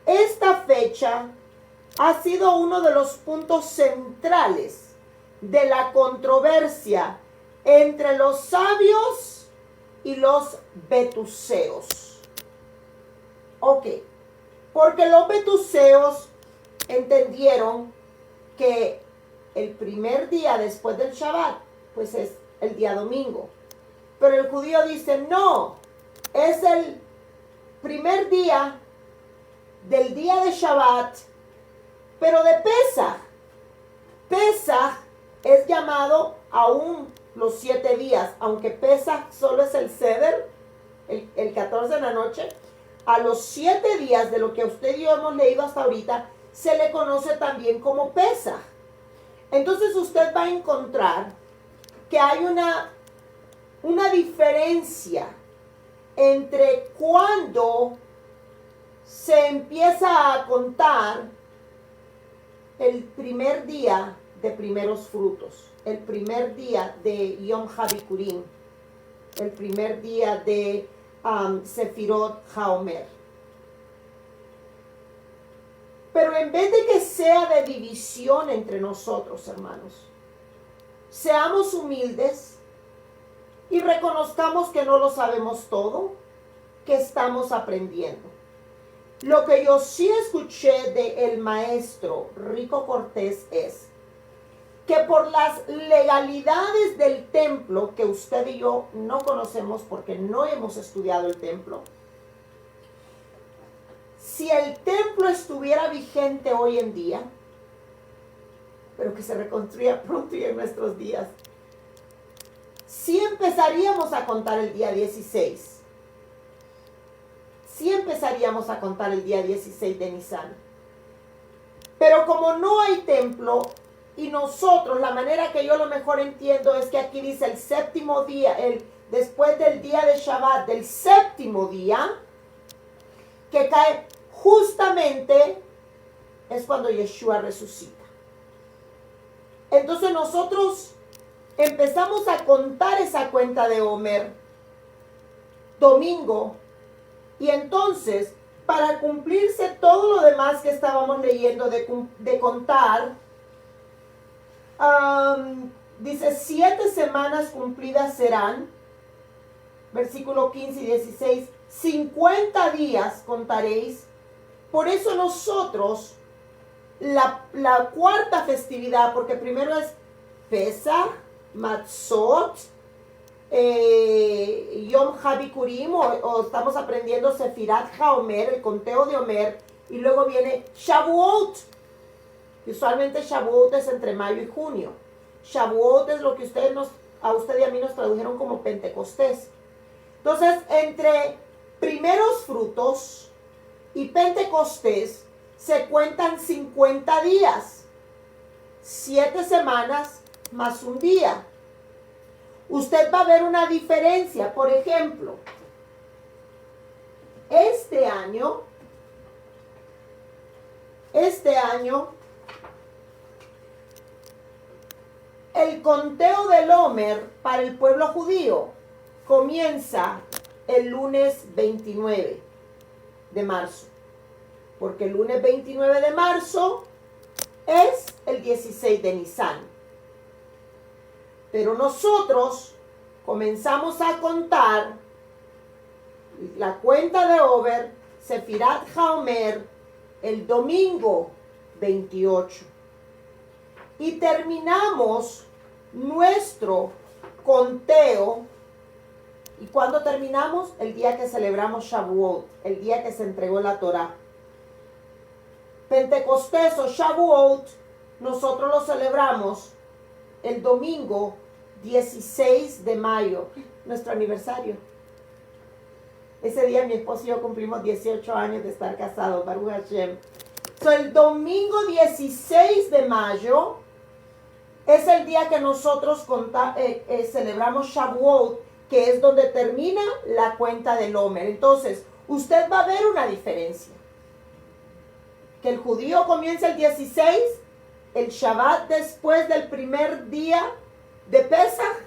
esta fecha ha sido uno de los puntos centrales de la controversia entre los sabios y los betuseos. Ok, porque los betuseos entendieron que el primer día después del Shabbat, pues es el día domingo. Pero el judío dice, no, es el primer día del día de Shabbat, pero de Pesaj. Pesaj es llamado aún los 7 días, aunque Pesaj solo es el Seder, el 14 de la noche. A los 7 días de lo que usted y yo hemos leído hasta ahorita, se le conoce también como Pesaj. Entonces usted va a encontrar que hay una diferencia entre cuando se empieza a contar el primer día de primeros frutos, el primer día de Yom HaBikurim, el primer día de Sefirot HaOmer. Pero en vez de que sea de división entre nosotros, hermanos, seamos humildes y reconozcamos que no lo sabemos todo, que estamos aprendiendo. Lo que yo sí escuché del maestro Rico Cortés es que por las legalidades del templo, que usted y yo no conocemos porque no hemos estudiado el templo, si el templo estuviera vigente hoy en día, pero que se reconstruya pronto y en nuestros días, sí empezaríamos a contar el día 16. Sí empezaríamos a contar el día 16 de Nisan. Pero como no hay templo, y nosotros, la manera que yo lo mejor entiendo es que aquí dice el séptimo día, después del día de Shabbat, del séptimo día, que cae justamente, es cuando Yeshua resucita. Entonces nosotros empezamos a contar esa cuenta de Omer, domingo, y entonces, para cumplirse todo lo demás que estábamos leyendo de contar, dice 7 semanas cumplidas serán, versículo 15 y 16, 50 días contaréis. Por eso nosotros, la cuarta festividad, porque primero es Pesach, Matzot, Yom HaBikurim, o estamos aprendiendo Sefirat HaOmer, el conteo de Omer, y luego viene Shavuot. Usualmente Shavuot es entre mayo y junio. Shavuot es lo que a usted y a mí nos tradujeron como Pentecostés. Entonces, entre primeros frutos y Pentecostés se cuentan 50 días, 7 semanas más un día. Usted va a ver una diferencia. Por ejemplo, este año, el conteo del Omer para el pueblo judío comienza el lunes 29 de marzo, porque el lunes 29 de marzo es el 16 de Nisan. Pero nosotros comenzamos a contar la cuenta de Omer, Sefirat HaOmer, el domingo 28. Y terminamos nuestro conteo ¿Y cuándo terminamos? El día que celebramos Shavuot, el día que se entregó la Torá. Pentecostés o Shavuot, nosotros lo celebramos el domingo 16 de mayo, nuestro aniversario. Ese día mi esposo y yo cumplimos 18 años de estar casados, Baruch Hashem. So, el domingo 16 de mayo es el día que nosotros celebramos Shavuot, que es donde termina la cuenta del Omer. Entonces, usted va a ver una diferencia. Que el judío comienza el 16, el Shabbat después del primer día de Pesach,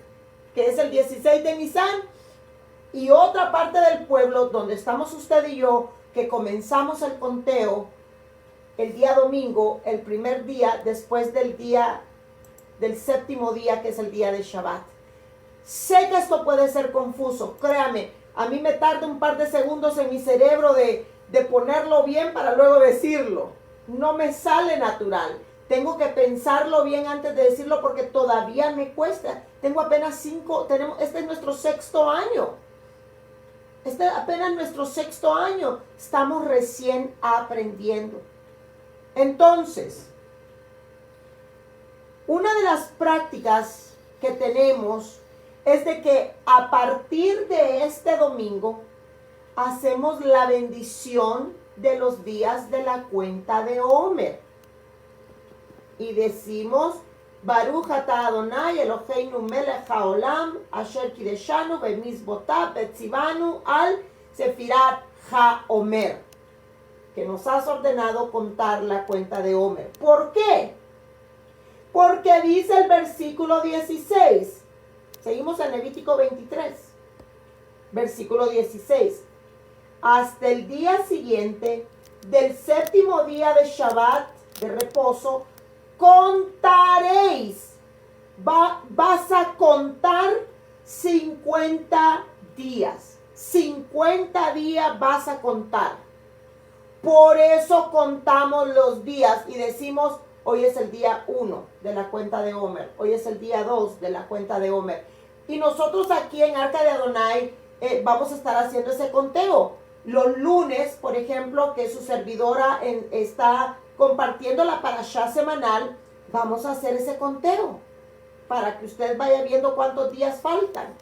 que es el 16 de Nisan, y otra parte del pueblo donde estamos usted y yo, que comenzamos el conteo el día domingo, el primer día después del séptimo día, que es el día de Shabbat. Sé que esto puede ser confuso, créame, a mí me tarda un par de segundos en mi cerebro de ponerlo bien para luego decirlo. No me sale natural. Tengo que pensarlo bien antes de decirlo porque todavía me cuesta. Tengo apenas 5, este es nuestro 6º año. Este es apenas nuestro 6º año. Estamos recién aprendiendo. Entonces, una de las prácticas que tenemos es de que a partir de este domingo hacemos la bendición de los días de la cuenta de Omer. Y decimos, Baruch atah Adonai Eloheinu melech haolam asher kideshanu bemizbotav betzivanu al sefirat ha-omer, que nos has ordenado contar la cuenta de Omer. ¿Por qué? Porque dice el versículo 16. Seguimos en Levítico 23. Versículo 16. Hasta el día siguiente del séptimo día de Shabbat, de reposo, contaréis. Vas a contar 50 días. 50 días vas a contar. Por eso contamos los días y decimos, hoy es el día 1 de la cuenta de Omer. Hoy es el día 2 de la cuenta de Omer. Y nosotros aquí en Arca de Adonai vamos a estar haciendo ese conteo. Los lunes, por ejemplo, que su servidora está compartiendo la parashá semanal, vamos a hacer ese conteo para que usted vaya viendo cuántos días faltan.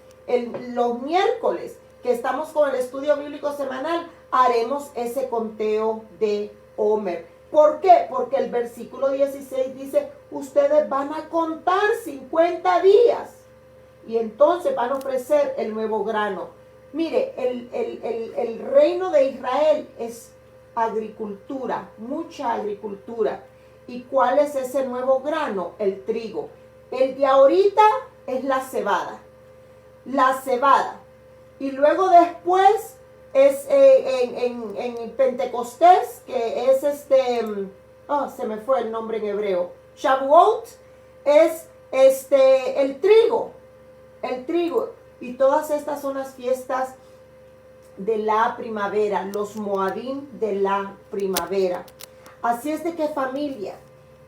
Los miércoles, que estamos con el estudio bíblico semanal, haremos ese conteo de Omer. ¿Por qué? Porque el versículo 16 dice, ustedes van a contar 50 días y entonces van a ofrecer el nuevo grano. Mire, el reino de Israel es agricultura, mucha agricultura. ¿Y cuál es ese nuevo grano? El trigo. El de ahorita es la cebada. La cebada. Y luego después es en Pentecostés, que es se me fue el nombre en hebreo. Shavuot es el trigo. El trigo. Y todas estas son las fiestas de la primavera, los Moadim de la primavera. Así es de que, familia,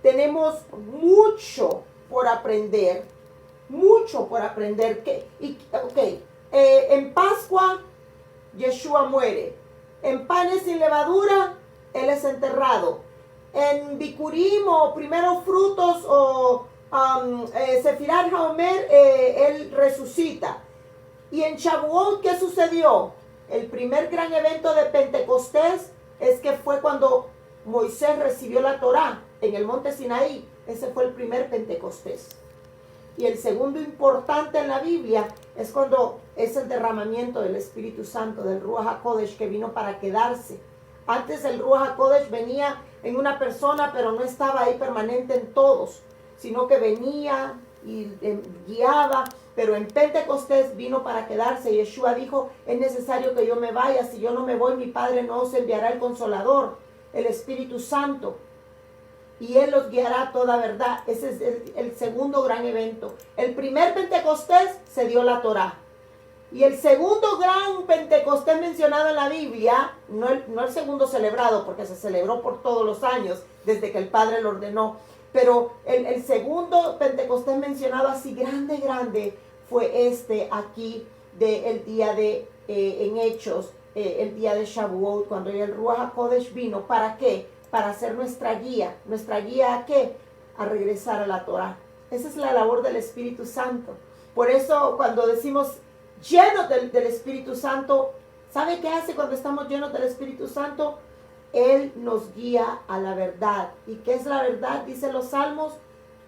tenemos mucho por aprender. Mucho por aprender. En Pascua, Yeshua muere. En panes sin levadura, Él es enterrado. En Bikurim o primeros frutos o Sefirat HaOmer, Él resucita. Y en Shavuot, ¿qué sucedió? El primer gran evento de Pentecostés es que fue cuando Moisés recibió la Torá en el monte Sinaí. Ese fue el primer Pentecostés. Y el segundo importante en la Biblia es cuando es el derramamiento del Espíritu Santo, del Ruach HaKodesh, que vino para quedarse. Antes el Ruach HaKodesh venía en una persona, pero no estaba ahí permanente en todos, sino que venía y guiaba. Pero en Pentecostés vino para quedarse. Yeshua dijo, es necesario que yo me vaya. Si yo no me voy, mi Padre no os enviará el Consolador, el Espíritu Santo. Y Él los guiará a toda verdad. Ese es el segundo gran evento. El primer Pentecostés se dio la Torá. Y el segundo gran Pentecostés mencionado en la Biblia, no el segundo celebrado, porque se celebró por todos los años, desde que el Padre lo ordenó. Pero el segundo Pentecostés mencionado así grande, fue aquí del día de, en Hechos, el día de Shavuot, cuando el Ruach HaKodesh vino. ¿Para qué? Para hacer nuestra guía. ¿Nuestra guía a qué? A regresar a la Torah. Esa es la labor del Espíritu Santo. Por eso cuando decimos llenos del Espíritu Santo, ¿sabe qué hace cuando estamos llenos del Espíritu Santo? Él nos guía a la verdad. ¿Y qué es la verdad? Dicen los salmos,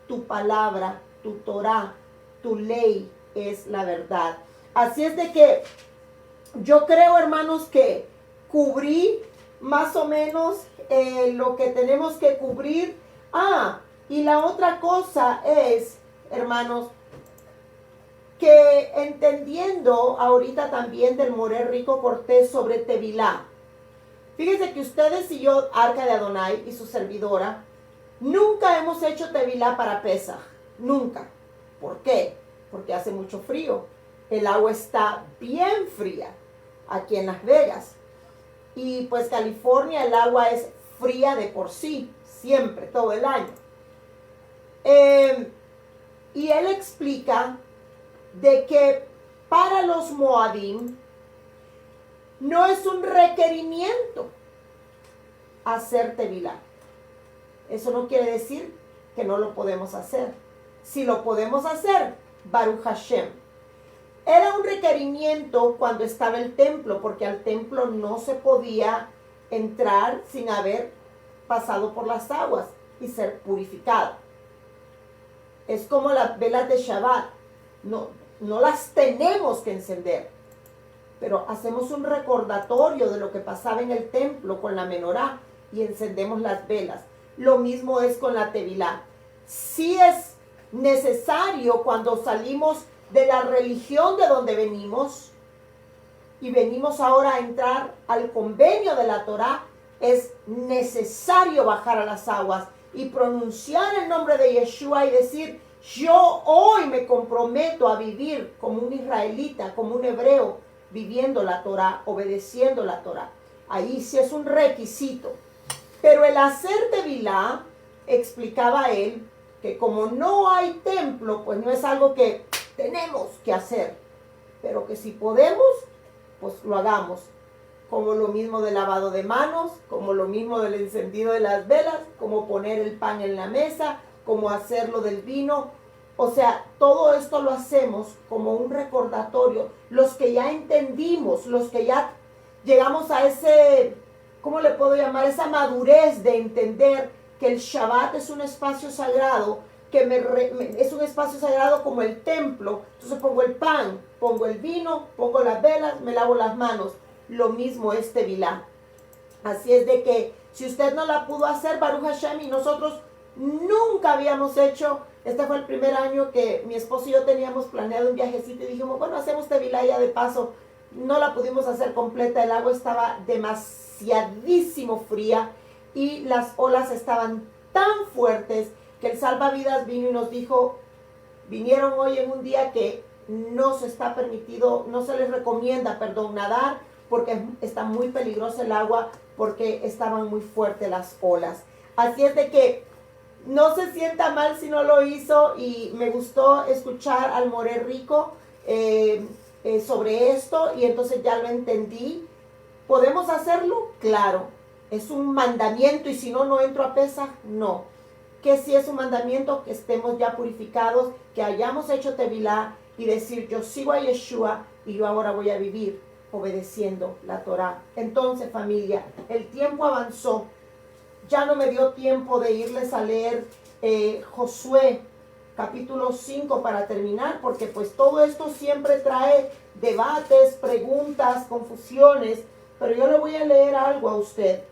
tu palabra, tu Torah, tu ley es la verdad. Así es de que yo creo, hermanos, que cubrí más o menos lo que tenemos que cubrir. Y la otra cosa es, hermanos, que entendiendo ahorita también del Moré Rico Cortés sobre Tevilá. Fíjense que ustedes y yo, Arca de Adonai y su servidora, nunca hemos hecho Tevilá para Pesaj. Nunca. ¿Por qué? Porque hace mucho frío. El agua está bien fría aquí en Las Vegas. Y pues California, el agua es fría de por sí, siempre, todo el año. Y él explica de que para los Moadim no es un requerimiento hacer Tevilá. Eso no quiere decir que no lo podemos hacer. Si lo podemos hacer, Baruch Hashem. Era un requerimiento cuando estaba el templo, porque al templo no se podía entrar sin haber pasado por las aguas y ser purificado. Es como las velas de Shabbat. No las tenemos que encender, pero hacemos un recordatorio de lo que pasaba en el templo con la menorá y encendemos las velas. Lo mismo es con la Tevilá. Sí es necesario cuando salimos de la religión de donde venimos y venimos ahora a entrar al convenio de la Torá, es necesario bajar a las aguas y pronunciar el nombre de Yeshua y decir: yo hoy me comprometo a vivir como un israelita, como un hebreo, viviendo la Torá, obedeciendo la Torá. Ahí sí es un requisito. Pero el hacer Tevilá, explicaba él, que como no hay templo, pues no es algo que tenemos que hacer, pero que si podemos, pues lo hagamos. Como lo mismo del lavado de manos, como lo mismo del encendido de las velas, como poner el pan en la mesa, como hacerlo del vino. O sea, todo esto lo hacemos como un recordatorio. Los que ya entendimos, los que ya llegamos a ese, ¿cómo le puedo llamar? Esa madurez de entender que el Shabbat es un espacio sagrado, que es un espacio sagrado como el templo. Entonces pongo el pan, pongo el vino, pongo las velas, me lavo las manos. Lo mismo es Tevilá. Así es de que si usted no la pudo hacer, Baruch Hashem, y nosotros nunca habíamos hecho, este fue el primer año que mi esposo y yo teníamos planeado un viajecito y dijimos, bueno, hacemos Tevilá ya de paso. No la pudimos hacer completa, el agua estaba demasiadísimo fría y las olas estaban tan fuertes que el salvavidas vino y nos dijo, vinieron hoy en un día que no se está permitido, no se les recomienda, nadar, porque está muy peligroso el agua, porque estaban muy fuertes las olas. Así es de que no se sienta mal si no lo hizo, y me gustó escuchar al Moré Rico sobre esto, y entonces ya lo entendí. ¿Podemos hacerlo? Claro, es un mandamiento, y si no, no entro a Pesaj, no. Que si es un mandamiento, que estemos ya purificados, que hayamos hecho Tevilá y decir, yo sigo a Yeshua y yo ahora voy a vivir obedeciendo la Torá. Entonces, familia, el tiempo avanzó. Ya no me dio tiempo de irles a leer Josué capítulo 5 para terminar, porque pues todo esto siempre trae debates, preguntas, confusiones, pero yo le voy a leer algo a usted,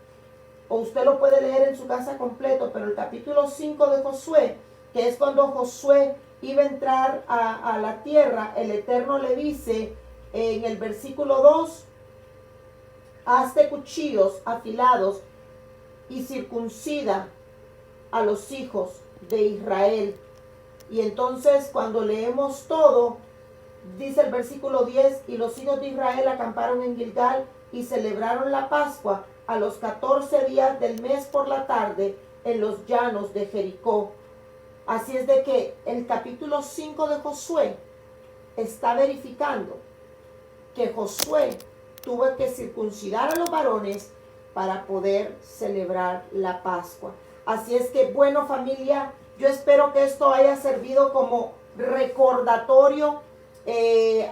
o usted lo puede leer en su casa completo, pero el capítulo 5 de Josué, que es cuando Josué iba a entrar a la tierra, el Eterno le dice en el versículo 2, hazte cuchillos afilados y circuncida a los hijos de Israel. Y entonces cuando leemos todo, dice el versículo 10, y los hijos de Israel acamparon en Gilgal y celebraron la Pascua a los 14 días del mes por la tarde en los llanos de Jericó. Así es de que el capítulo 5 de Josué está verificando que Josué tuvo que circuncidar a los varones para poder celebrar la Pascua. Así es que, bueno, familia, yo espero que esto haya servido como recordatorio.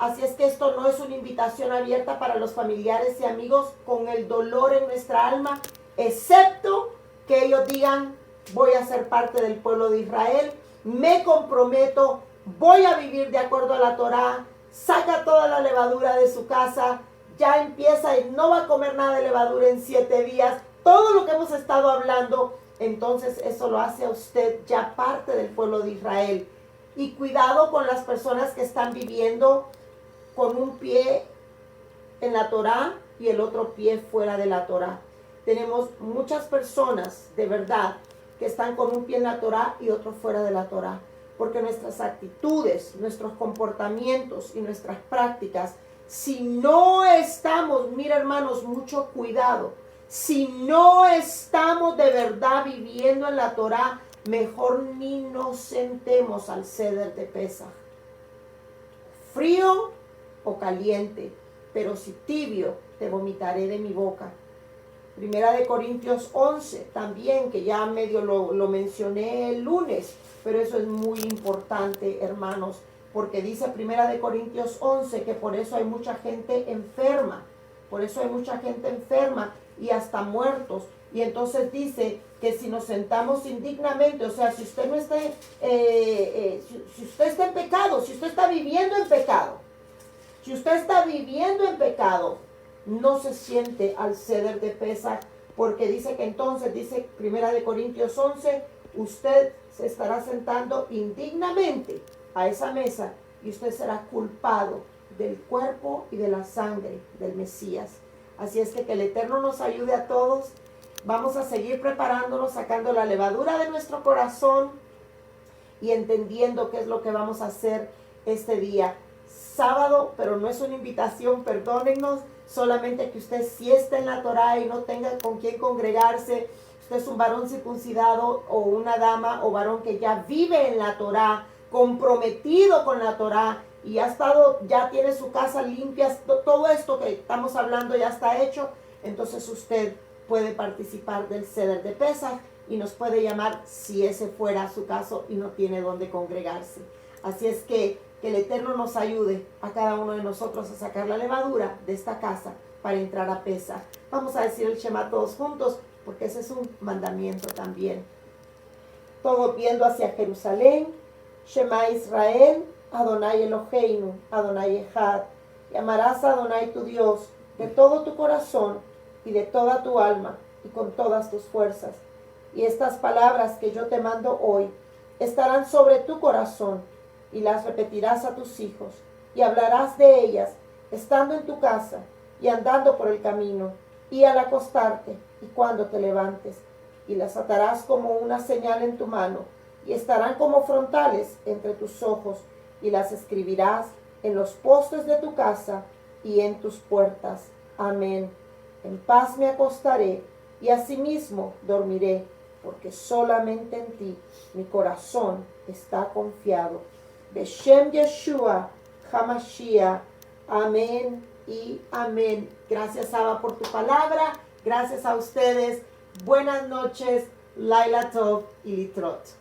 Así es que esto no es una invitación abierta para los familiares y amigos con el dolor en nuestra alma, excepto que ellos digan: voy a ser parte del pueblo de Israel, me comprometo, voy a vivir de acuerdo a la Torá, saca toda la levadura de su casa, ya empieza y no va a comer nada de levadura en 7 días, todo lo que hemos estado hablando. Entonces eso lo hace a usted ya parte del pueblo de Israel. Y cuidado con las personas que están viviendo con un pie en la Torá y el otro pie fuera de la Torá. Tenemos muchas personas de verdad que están con un pie en la Torá y otro fuera de la Torá, porque nuestras actitudes, nuestros comportamientos y nuestras prácticas, si no estamos, mira hermanos, mucho cuidado, si no estamos de verdad viviendo en la Torá, mejor ni nos sentemos al Seder de Pesaj. Frío o caliente, pero si tibio, te vomitaré de mi boca. Primera de Corintios 11, también, que ya medio lo mencioné el lunes, pero eso es muy importante, hermanos, porque dice Primera de Corintios 11 que por eso hay mucha gente enferma, y hasta muertos. Y entonces dice que si nos sentamos indignamente, o sea, si usted no está, si usted está en pecado, si usted está viviendo en pecado, no se siente al Seder de Pesaj, porque dice que entonces, dice Primera de Corintios 11, usted se estará sentando indignamente a esa mesa y usted será culpado del cuerpo y de la sangre del Mesías. Así es que el Eterno nos ayude a todos. Vamos a seguir preparándonos, sacando la levadura de nuestro corazón y entendiendo qué es lo que vamos a hacer este día. Sábado, pero no es una invitación, perdónennos, solamente que usted si está en la Torá y no tenga con quién congregarse, usted es un varón circuncidado o una dama o varón que ya vive en la Torá, comprometido con la Torá y ya tiene su casa limpia, todo esto que estamos hablando ya está hecho, entonces usted puede participar del Seder de Pesaj y nos puede llamar si ese fuera su caso y no tiene dónde congregarse. Así es que el Eterno nos ayude a cada uno de nosotros a sacar la levadura de esta casa para entrar a Pesaj. Vamos a decir el Shema todos juntos, porque ese es un mandamiento también. Todos viendo hacia Jerusalén. Shema Israel, Adonai Eloheinu, Adonai Echad. Y amarás a Adonai tu Dios de todo tu corazón y de toda tu alma y con todas tus fuerzas. Y estas palabras que yo te mando hoy estarán sobre tu corazón y las repetirás a tus hijos y hablarás de ellas estando en tu casa y andando por el camino y al acostarte y cuando te levantes, y las atarás como una señal en tu mano y estarán como frontales entre tus ojos, y las escribirás en los postes de tu casa y en tus puertas. Amén. En paz me acostaré y asimismo dormiré, porque solamente en ti mi corazón está confiado. Beshem Yeshua HaMashiach. Amén y amén. Gracias, Abba, por tu palabra. Gracias a ustedes. Buenas noches. Laila Tov y Litrot.